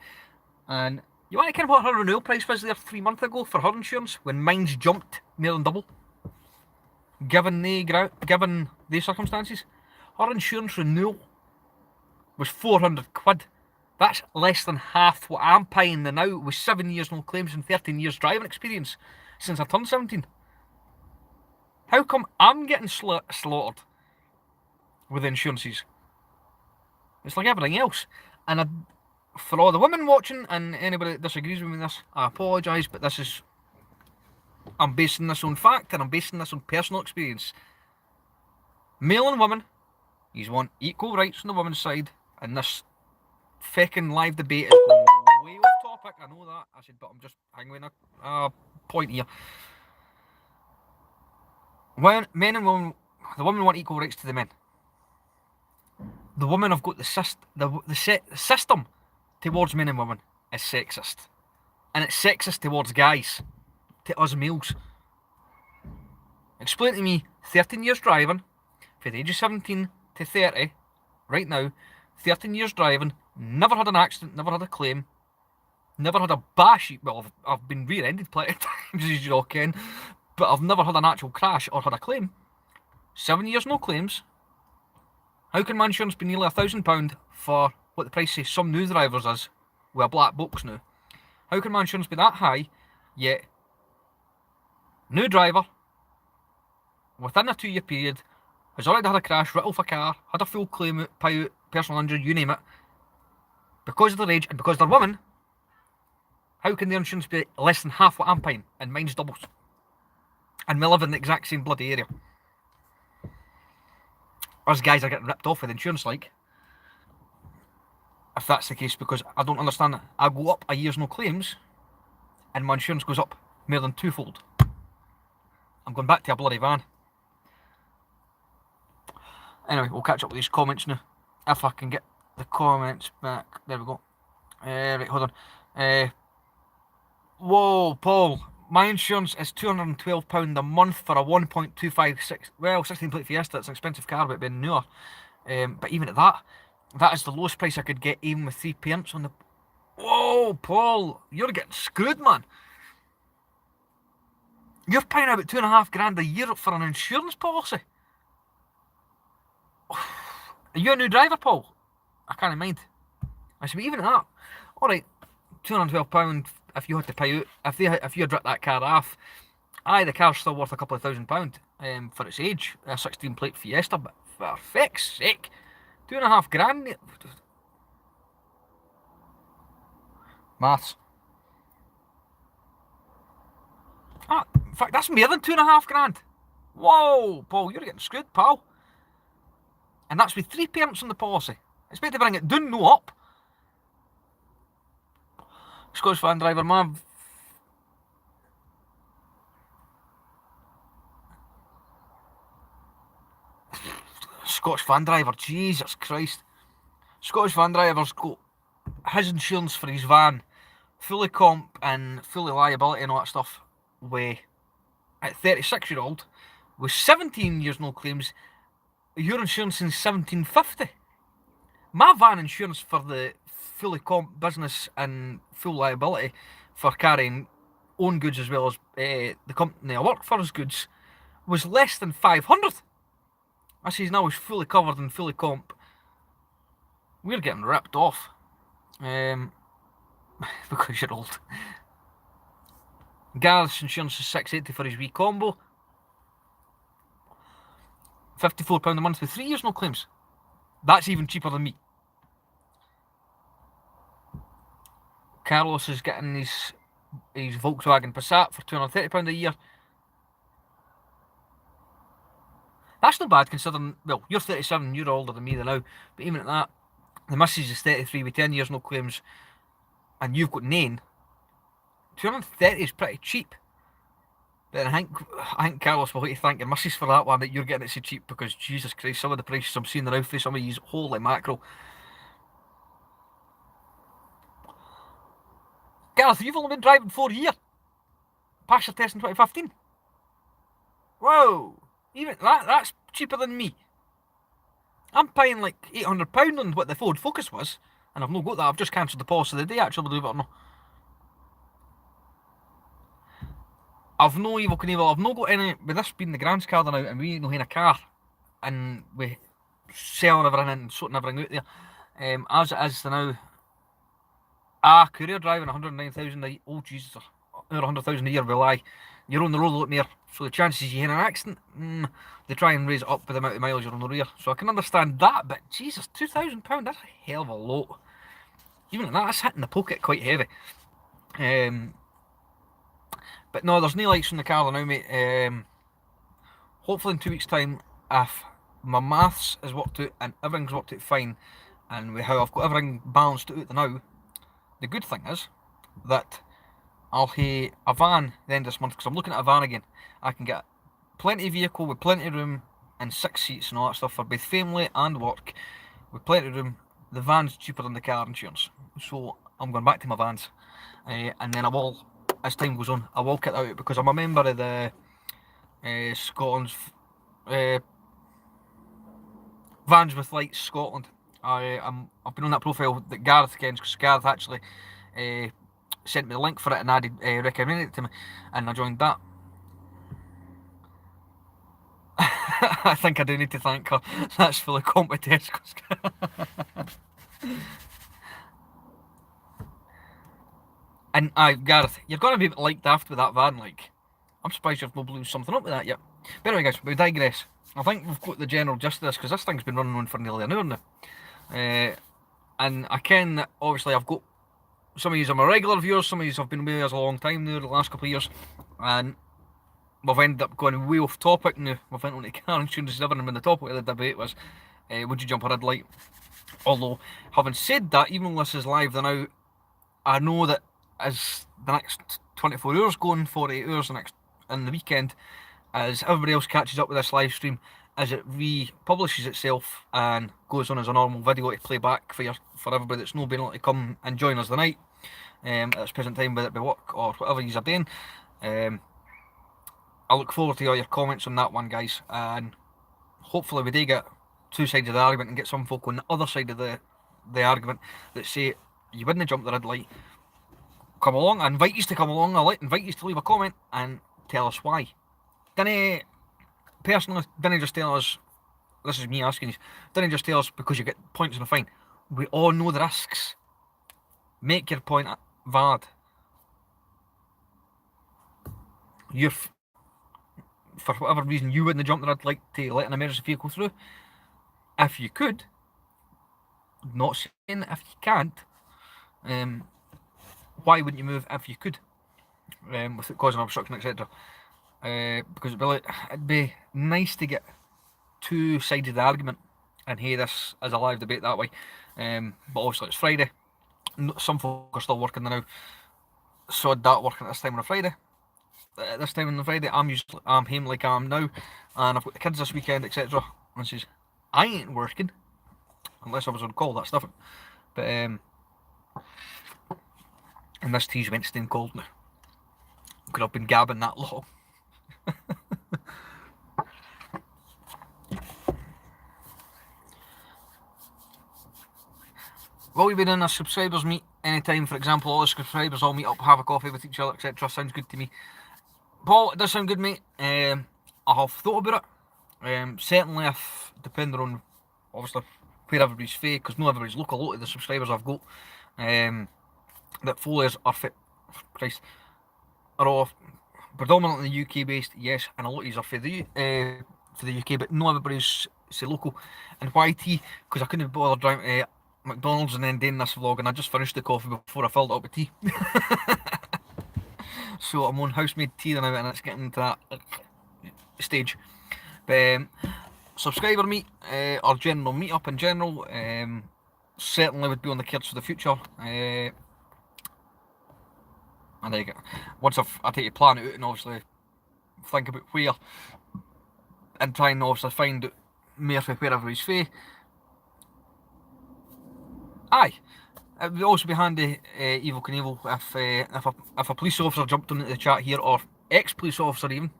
And you want to kind of what her renewal price was there 3 months ago for her insurance when mine's jumped more than double? given the circumstances. Her insurance renewal was 400 quid. That's less than half what I'm paying now with 7 years no claims and 13 years driving experience since I turned 17. How come I'm getting slaughtered with insurances? It's like everything else. And for all the women watching and anybody that disagrees with me on this, I apologise, but I'm basing this on fact and I'm basing this on personal experience. Male and women, you want equal rights on the women's side, and this feckin' live debate is going way off topic. I know that. I said, but I'm just hanging on a point here. When men and women, the women want equal rights to the men. The women have got the system towards men and women is sexist, and it's sexist towards guys, to us males. Explain to me, 13 years driving, from the age of 17 to 30, right now, 13 years driving, never had an accident, never had a claim, never had a bash. Well, I've been rear-ended plenty of times, as you all can, but I've never had an actual crash or had a claim. 7 years no claims. How can my insurance be nearly £1,000 for what the price of some new drivers is with a black box now? How can my insurance be that high, yet new driver, within a 2-year period, has already had a crash, written off a car, had a full claim, payout, personal injury, you name it, because of their age and because they're women? How can their insurance be less than half what I'm paying, and mine's doubles? And we live in the exact same bloody area. Us guys are getting ripped off with insurance, like. If that's the case, because I don't understand that. I go up a year's no claims, and my insurance goes up more than twofold. I'm going back to a bloody van. Anyway, we'll catch up with these comments now. If I can get the comments back. There we go. Right, hold on. Whoa, Paul. My insurance is £212 a month for a 1.256, well, 16 plate Fiesta. It's an expensive car, but being newer. But even at that is the lowest price I could get, even with 3 parents on the... Whoa, Paul, you're getting screwed, man. You're paying about £2,500 a year for an insurance policy. Are you a new driver, Paul? I can't mind. I said, even at that, alright, £212 if you had to pay out, if you had ripped that car off, the car's still worth a couple of £1,000 for its age, a 16 plate Fiesta, but for feck's sake, £2,500. Maths. In fact, that's more than £2,500. Whoa, Paul, you're getting screwed, pal. And that's with 3 parents on the policy. Expect to bring it down, no up. Scottish van driver, man. Scottish van driver, Jesus Christ. Scottish van driver's got his insurance for his van, fully comp and fully liability and all that stuff, with, at 36-year-old, with 17 years no claims, your insurance since 1750. My van insurance for the fully comp business and full liability for carrying own goods as well as the company I work for's goods was less than 500. I says now it's fully covered and fully comp. We're getting ripped off. Because you're old. Gareth's insurance is £680 for his wee combo. £54 a month with 3 years no claims. That's even cheaper than me. Carlos is getting his Volkswagen Passat for £230 a year. That's not bad considering, well, you're 37, you're older than me now, but even at that, the missus is 33 with 10 years no claims, and you've got none. 230 is pretty cheap. But I think Carlos will have to thank your missus for that one, that you're getting it so cheap, because Jesus Christ, some of the prices I'm seeing now for some of these, holy mackerel. Gareth, you've only been driving 4 years. Passed your test in 2015. Whoa! Even that's cheaper than me. I'm paying like £800 on what the Ford Focus was, and I've not got that. I've just cancelled the policy the day, actually, believe it or not. I've no Evel Knievel, I've no got any, with this being the Grand's card now, and we ain't no having a car, and we selling everything and sorting everything out there, as it is now, courier driving 109,000 a oh Jesus, over 100,000 a year will lie. You're on the road a lot more, so the chances you hit an accident, they try and raise it up with the amount of miles you're on the rear. So I can understand that, but Jesus, £2,000, that's a hell of a lot. Even at that, that's hitting the pocket quite heavy. But no, there's no lights on the car now, mate. Hopefully in 2 weeks' time, if my maths is worked out and everything's worked out fine, and with how I've got everything balanced out now, the good thing is that I'll have a van the end of this month, because I'm looking at a van again. I can get plenty of vehicle with plenty of room and 6 seats and all that stuff for both family and work with plenty of room. The van's cheaper than the car insurance, so I'm going back to my vans, and then I will, as time goes on, I will kit out, because I'm a member of the Scotland's Vans with Lights Scotland. I've been on that profile that Gareth kens, because Gareth actually sent me the link for it and added recommended it to me, and I joined that. I think I do need to thank her. That's fully competence. And Gareth, you're gonna be like daft with that van. Like, I'm surprised you've not blew something up with that yet. But anyway, guys, we digress. I think we've got the general gist of this, because this thing's been running on for nearly an hour now. And I ken that obviously I've got some of you are my regular viewers, some of you have been with us a long time now, the last couple of years, and we've ended up going way off topic now. We've went on to car insurance and everything, when the topic of the debate was, would you jump a red light? Although, having said that, even though this is live now, I know that as the next 24 hours going, 48 hours the next, in the weekend, as everybody else catches up with this live stream, as it republishes itself and goes on as a normal video to play back for everybody that's not been able to come and join us tonight, at this present time, whether it be work or whatever you're doing. I look forward to all your comments on that one, guys, and hopefully we do get two sides of the argument and get some folk on the other side of the argument that say you wouldn't jump the red light. Come along, I invite you to come along, I invite you to leave a comment and tell us why. Personally, didn't just tell us, this is me asking you, didn't just tell us because you get points on a fine. We all know the risks. Make your point valid. For whatever reason, you wouldn't jump the red light to let an emergency vehicle through. If you could, not saying if you can't, why wouldn't you move if you could, without causing obstruction, etc. Because it'd be nice to get two sides of the argument and hear this as a live debate that way. But obviously it's Friday. Some folk are still working now. So that working at this time on a Friday. This time on the Friday, I'm home like I am now, and I've got the kids this weekend, etc. And says, I ain't working unless I was on call. That's different. But and this tea's went stone cold now. Could have been gabbing that long. Will we be doing a subscribers meet anytime? For example, all the subscribers all meet up, have a coffee with each other, etc. Sounds good to me. Paul, it does sound good, mate. I have thought about it. Certainly, if depending on obviously where everybody's fae, because not everybody's local. A lot of the subscribers I've got that followers are fit. Christ, are all predominantly UK based, yes, and a lot of these are for the UK, but not everybody's say local. And YT, because I couldn't be bothered driving to McDonald's and then doing this vlog, and I just finished the coffee before I filled it up with tea. So I'm on house-made tea now, and it's getting to that stage. But subscriber meet or general meet up in general, certainly would be on the cards for the future. And once I take a plan out and obviously think about where, and try and obviously find out more for wherever he's fae. Aye, it would also be handy, Evel Knievel, if a police officer jumped into the chat here, or ex-police officer even,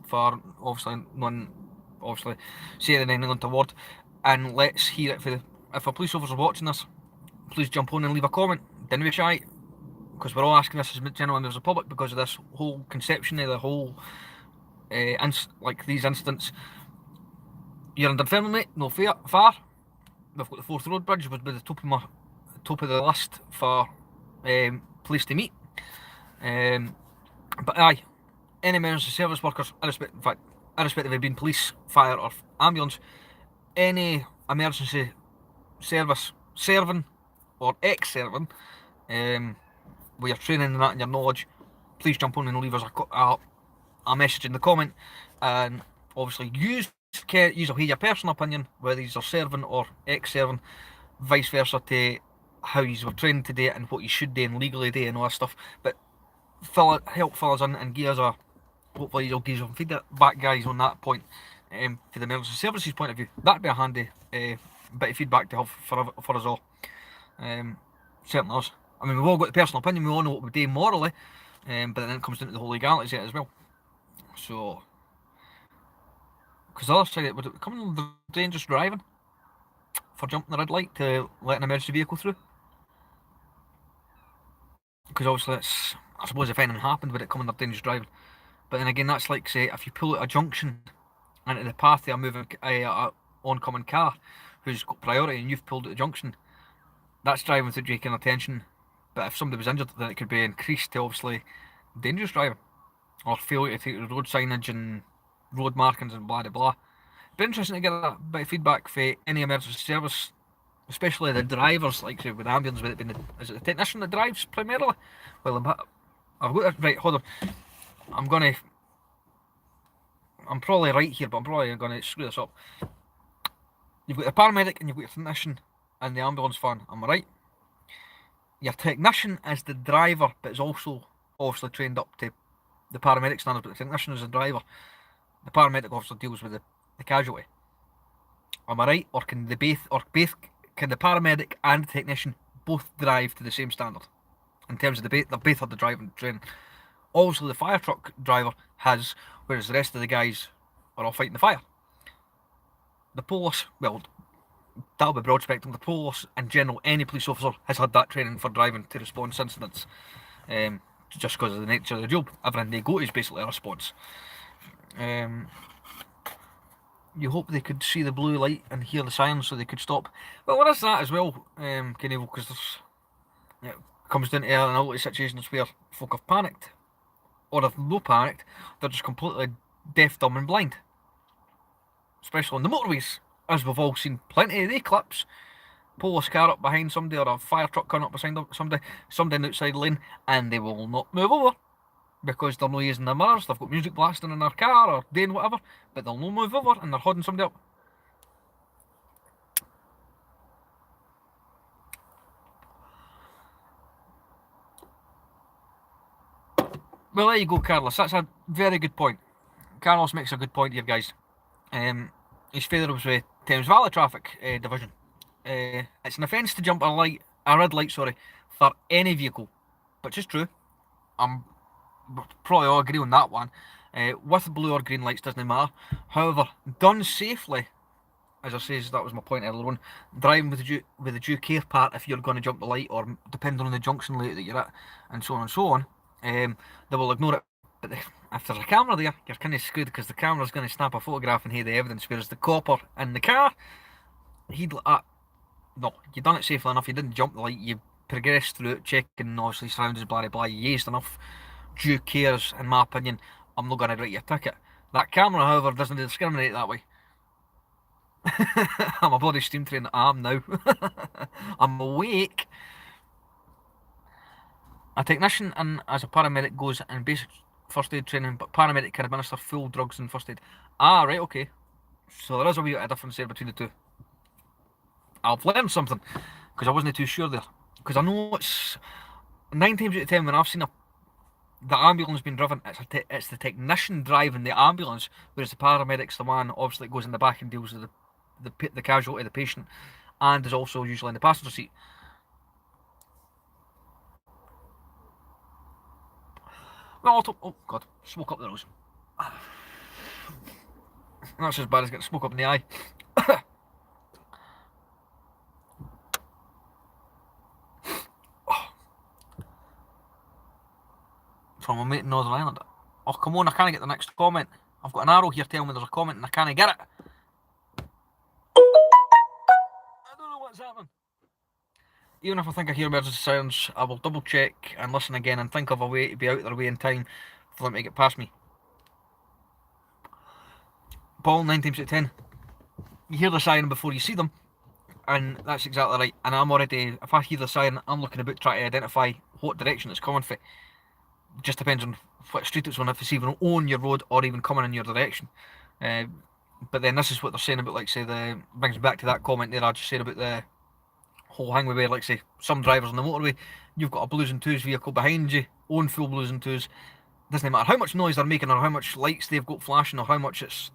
for obviously saying anything untoward, and let's hear it if a police officer watching this, please jump on and leave a comment. Didn't be shy, because we're all asking this as general members of the public because of this whole conception of the whole, like these incidents. You're in Dunfermline, mate, no far. We've got the Forth Road Bridge, would be the top of the list for police to meet. But aye, any emergency service workers, irrespective of it being police, fire or ambulance, any emergency service serving or ex-serving, with your training and that and your knowledge, please jump on and leave us a message in the comment, and obviously use will hear your personal opinion, whether you're serving or ex-serving, vice versa to how you were trained today and what you should do and legally do and all that stuff. But help fill us in and give us a, hopefully you'll give some feedback, guys, on that point, for the emergency services point of view. That'd be a handy bit of feedback to have for us all. Certainly us. I mean, we've all got the personal opinion, we all know what we do morally, but then it comes down to the whole legalities of it as well. So, because the other side, would it come under dangerous driving for jumping the red light to let an emergency vehicle through? Because obviously it's, I suppose if anything happened, would it come under dangerous driving? But then again, that's like, say, if you pull out a junction into the path of a moving oncoming car who's got priority and you've pulled at the junction, that's driving without taking attention. But if somebody was injured, then it could be increased to obviously dangerous driving or failure to take the road signage and road markings and blah blah blah. It'd be interesting to get a bit of feedback for any emergency service, especially the drivers, like say with the ambulance, with it being is it the technician that drives primarily? Well, I've got it right. Hold on, I'm probably right here, but I'm probably gonna screw this up. You've got the paramedic and you've got your technician and the ambulance van. Am I right? Your technician is the driver, but is also obviously trained up to the paramedic standards. But the technician is the driver. The paramedic obviously deals with the casualty. Am I right? Or can the paramedic and the technician both drive to the same standard? In terms of they both have the driving training. Obviously the fire truck driver has, whereas the rest of the guys are all fighting the fire. The police, well, that'll be broad spectrum. The police in general, any police officer has had that training for driving to response incidents. Just because of the nature of the job. Everything they go to is basically a response. You hope they could see the blue light and hear the sirens so they could stop. Well, there is that as well, because it comes down to a lot of situations where folk have panicked, or if no panicked, they're just completely deaf, dumb and blind. Especially on the motorways, as we've all seen plenty of the clips. Police car up behind somebody, or a fire truck coming up behind somebody in the outside lane, and they will not move over because they're not using their mirrors. They've got music blasting in their car or doing whatever, but they'll not move over and they're holding somebody up. Well, there you go, Carlos. That's a very good point. Carlos makes a good point here, guys. His favourite was with Thames Valley Traffic Division. It's an offence to jump a red light, for any vehicle, which is true. Probably all agree on that one. With blue or green lights doesn't matter. However, done safely, as I says, that was my point earlier on. Driving with the due care part, if you're going to jump the light, or depending on the junction light that you're at, and so on and so on, they will ignore it. But if there's a camera there, you're kind of screwed because the camera's going to snap a photograph and hear the evidence. Whereas the copper in the car, he'd like that. No, you done it safely enough. You didn't jump the light. You progressed through it, checking obviously surroundings, blah blah. You used enough due cares, in my opinion. I'm not going to write you a ticket. That camera, however, doesn't discriminate that way. I'm a bloody steam train. I am now. I'm awake. A technician and as a paramedic goes in basic first aid training, but paramedic can administer full drugs and first aid. Ah, right, okay. So there is a wee bit of difference there between the two. I've learned something, because I wasn't too sure there. Because I know it's 9 times out of 10 when I've seen the ambulance being driven, it's the technician driving the ambulance, whereas the paramedic's the one obviously goes in the back and deals with the casualty, the patient, and is also usually in the passenger seat. Well, oh god, smoke up the nose. That's as bad as getting smoke up in the eye. from my mate in Northern Ireland. Oh, come on, I can't get the next comment. I've got an arrow here telling me there's a comment and I can't get it. I don't know what's happening. Even if I think I hear emergency sirens, I will double check and listen again and think of a way to be out their way in time for them to get past me. Paul, 9 times out of 10. You hear the siren before you see them, and that's exactly right. And I'm already, if I hear the siren, I'm looking about trying to identify what direction it's coming from. Just depends on what street it's on, if it's even on your road or even coming in your direction. But then this is what they're saying about, like, say, brings me back to that comment there I just said about the whole hang where, like, say, some drivers on the motorway, you've got a Blues and Twos vehicle behind you, own full Blues and Twos. Doesn't matter how much noise they're making or how much lights they've got flashing or how much it's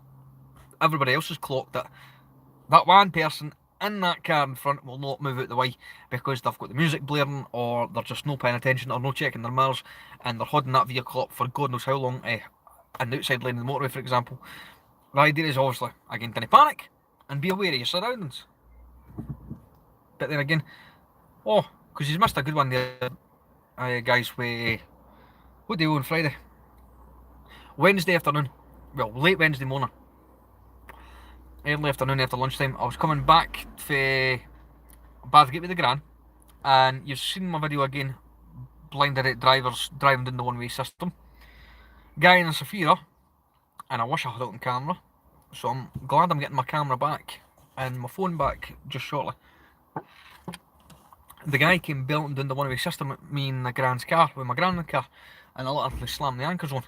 everybody else is clocked, that one person in that car in front will not move out the way because they've got the music blaring or they're just no paying attention or no checking their mirrors and they're holding that vehicle up for God knows how long in the outside lane of the motorway, for example. The idea is obviously, again, don't panic and be aware of your surroundings. But then again, because he's missed a good one there, guys, what day on Friday? Wednesday afternoon. Well, late Wednesday morning. Early afternoon after lunchtime. I was coming back to Bathgate with the Gran, and you've seen my video again, blinded at drivers driving down the one-way system. Guy in a Safira, and I wish I had it on camera, so I'm glad I'm getting my camera back and my phone back just shortly. The guy came belting down the one-way system at me in the Gran's car, with my Gran in the car, and I literally slammed the anchors on.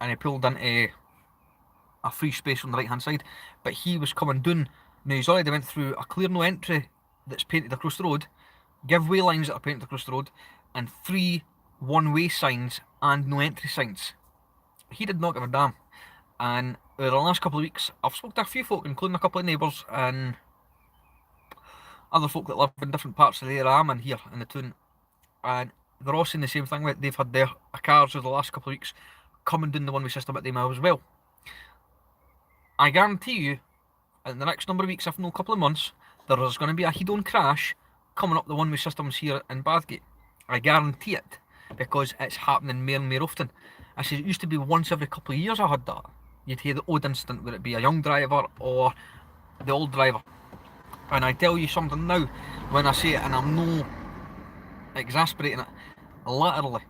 And he pulled into a free space on the right hand side, but he was coming down. Now he's already went through a clear no entry that's painted across the road, give way lines that are painted across the road, and 3 one-way signs and no entry signs. He did not give a damn. And over the last couple of weeks, I've spoken to a few folk, including a couple of neighbours and other folk that live in different parts of the area I'm in here in the town, and they're all saying the same thing. They've had their cars over the last couple of weeks coming down the one-way system at them as well. I guarantee you, in the next number of weeks, if not a couple of months, there is going to be a head-on crash coming up the one-way systems here in Bathgate. I guarantee it, because it's happening more and more often. I said it used to be once every couple of years I had that. You'd hear the odd incident where it be a young driver or the old driver. And I tell you something now, when I say it, and I'm no exasperating it, literally,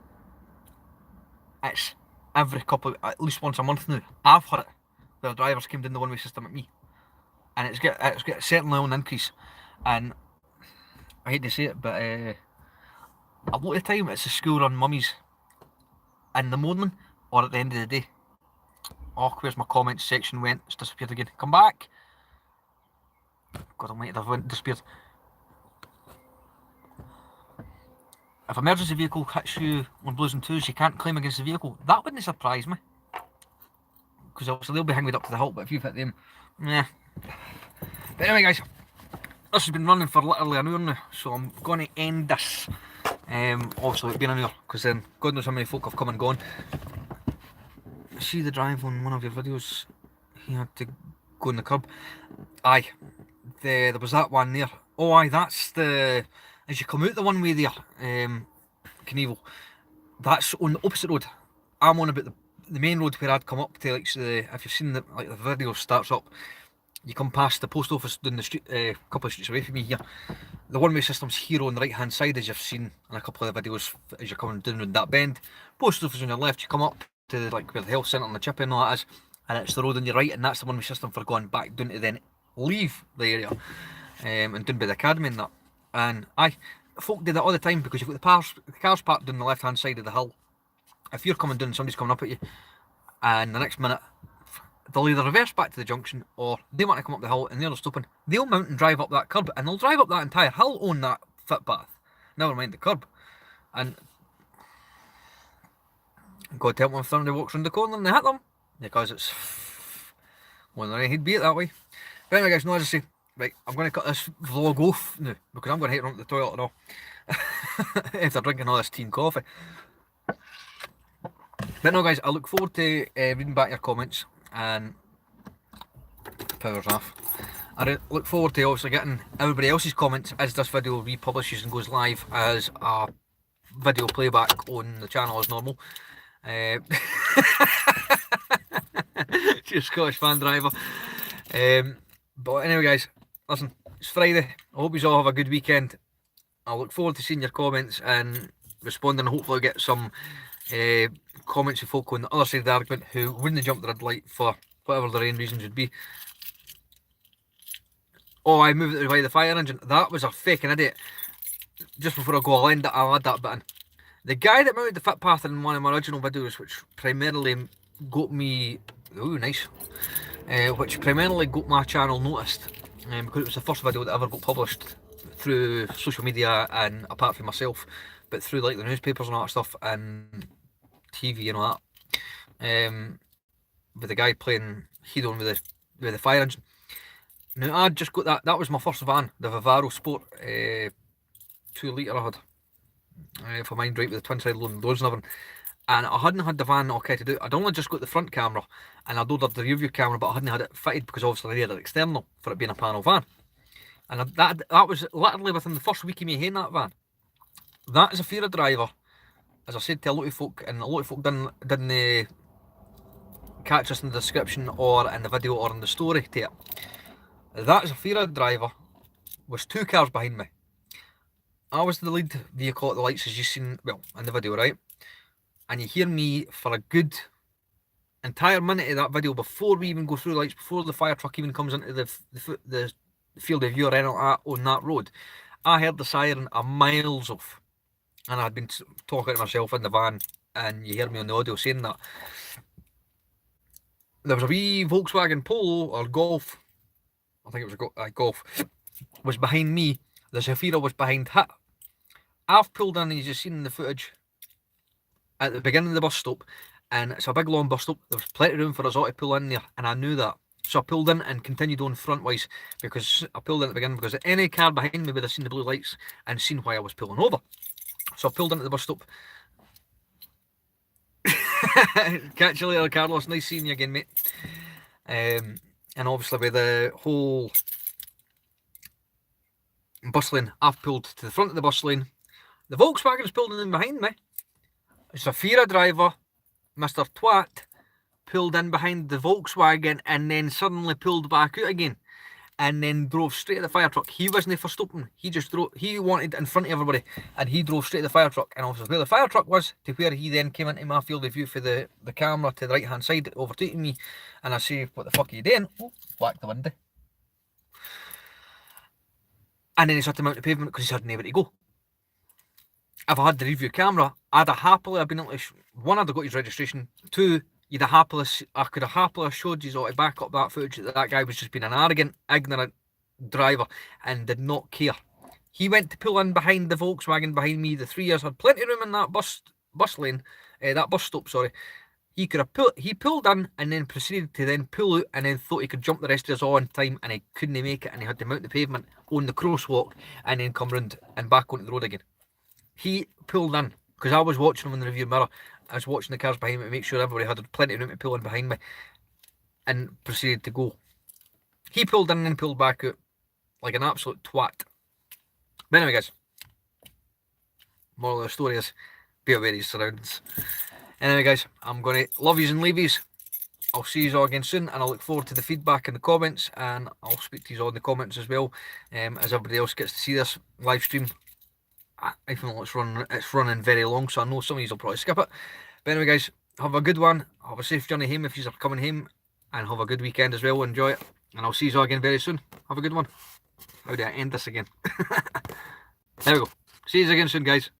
it's every couple, at least once a month now, I've heard it. The drivers came down the one-way system at me, and it's got certainly on increase. And I hate to say it, but a lot of the time it's the school run mummies in the morning or at the end of the day. Oh, where's my comments section went? It's disappeared again. Come back. God almighty, they've disappeared. If an emergency vehicle hits you on Blues and Twos, you can't claim against the vehicle. That wouldn't surprise me, because obviously they'll be hanging up to the hilt, but if you've hit them, nah. But anyway, guys, this has been running for literally an hour now, so I'm going to end this. Obviously it's been an hour, because then God knows how many folk have come and gone. See the drive on one of your videos, he had to go on the curb. Aye, there was that one there. Oh aye, that's the, as you come out the one way there, Knievel, that's on the opposite road. I'm on about the main road where I'd come up to, like, if you've seen the video starts up, you come past the post office down the street, a couple of streets away from me here. The one-way system's here on the right hand side, as you've seen in a couple of the videos as you're coming down that bend. Post office on your left, you come up to like where the health centre and the chip and all that is, and it's the road on your right, and that's the one-way system for going back down to then leave the area, and down by the academy and that. And aye, folk do that all the time, because you've got the cars parked down the left hand side of the hill. If you're coming down, somebody's coming up at you, and the next minute they'll either reverse back to the junction or they want to come up the hill and they're stopping. They'll mount and drive up that curb, and they'll drive up that entire hill on that footpath, never mind the curb. And God help them if somebody walks round the corner and they hit them, because it's one of the he'd be it that way. But anyway, guys, no, as I say, right, I'm going to cut this vlog off now, because I'm going to head run to the toilet and all after drinking all this tea and coffee. But no, guys, I look forward to reading back your comments, and powers off. I look forward to obviously getting everybody else's comments as this video republishes and goes live as a video playback on the channel as normal. Just Scottish fan driver. But anyway, guys, listen, it's Friday. I hope you all have a good weekend. I look forward to seeing your comments and responding. Hopefully, I'll get some comments of folk on the other side of the argument who wouldn't jump the red light for whatever their own reasons would be. Oh, I moved it to the fire engine. That was a fucking idiot. Just before I go, I'll add that bit in. The guy that mounted the footpath in one of my original videos, which primarily got me... Oh, nice. Which primarily got my channel noticed, because it was the first video that ever got published through social media, and apart from myself, but through like the newspapers and all that stuff, and TV and all that. With the guy playing Hedon with the fire engine. Now I just got that was my first van, the Vivaro Sport 2 litre I had for mine, right, with the twin side loading doors and everything. And I hadn't had the van okay to do. I'd only just got the front camera and I'd ordered the rear view camera, but I hadn't had it fitted because obviously I needed it external for it being a panel van. And that was literally within the first week of me having that van. That is a Fira driver, as I said to a lot of folk, and a lot of folk didn't catch us in the description or in the video or in the story to it. That is a Fira driver, with 2 cars behind me. I was the lead vehicle at the lights, as you've seen, well, in the video, right? And you hear me for a good entire minute of that video before we even go through the lights, before the fire truck even comes into the field of view or anything like that on that road. I heard the siren a miles off, and I'd been talking to myself in the van, and you hear me on the audio saying that. There was a wee Volkswagen Polo or Golf, I think it was a Golf, was behind me. The Zafira was behind it. I've pulled in, as you've seen in the footage, at the beginning of the bus stop, and it's a big long bus stop. There was plenty of room for us all to pull in there, and I knew that. So I pulled in and continued on frontwise, because I pulled in at the beginning because any car behind me would have seen the blue lights and seen why I was pulling over. So I pulled into the bus stop. Catch you later, Carlos. Nice seeing you again, mate. And obviously with the whole bus lane, I've pulled to the front of the bus lane. The Volkswagen's pulled in behind me. It's a Fira driver, Mr. Twat, pulled in behind the Volkswagen and then suddenly pulled back out again, and then drove straight at the fire truck. He wasn't for stopping. He just drove. He wanted in front of everybody, and he drove straight at the fire truck. And obviously where the fire truck was to where he then came into my field of view for the camera to the right hand side, overtaking me. And I say, "What the fuck are you doing?" Oh, whacked the window. And then he started to mount the pavement because he had nowhere to go. If I had the review camera, I'd have happily been able to, one, I'd have got his registration, 2, I could have happily showed you all to back up that footage that guy was just being an arrogant, ignorant driver and did not care. He went to pull in behind the Volkswagen behind me. The 3 years had plenty of room in that bus lane, that bus stop, sorry. He pulled in and then proceeded to then pull out and then thought he could jump the rest of us all in time, and he couldn't make it, and he had to mount the pavement on the crosswalk and then come round and back onto the road again. He pulled in, because I was watching him in the review mirror. I was watching the cars behind me to make sure everybody had plenty of room to pull in behind me, and proceeded to go. He pulled in and then pulled back out like an absolute twat. But anyway, guys, moral of the story is be aware of your surroundings. Anyway, guys, I'm going to love yous and leave yous. I'll see you all again soon, and I look forward to the feedback in the comments, and I'll speak to you all in the comments as well, as everybody else gets to see this live stream. I feel it's running very long, so I know some of you will probably skip it. But anyway, guys, have a good one. Have a safe journey home if you are coming home, and have a good weekend as well. Enjoy it, and I'll see you all again very soon. Have a good one. How do I end this again? There we go. See you again soon, guys.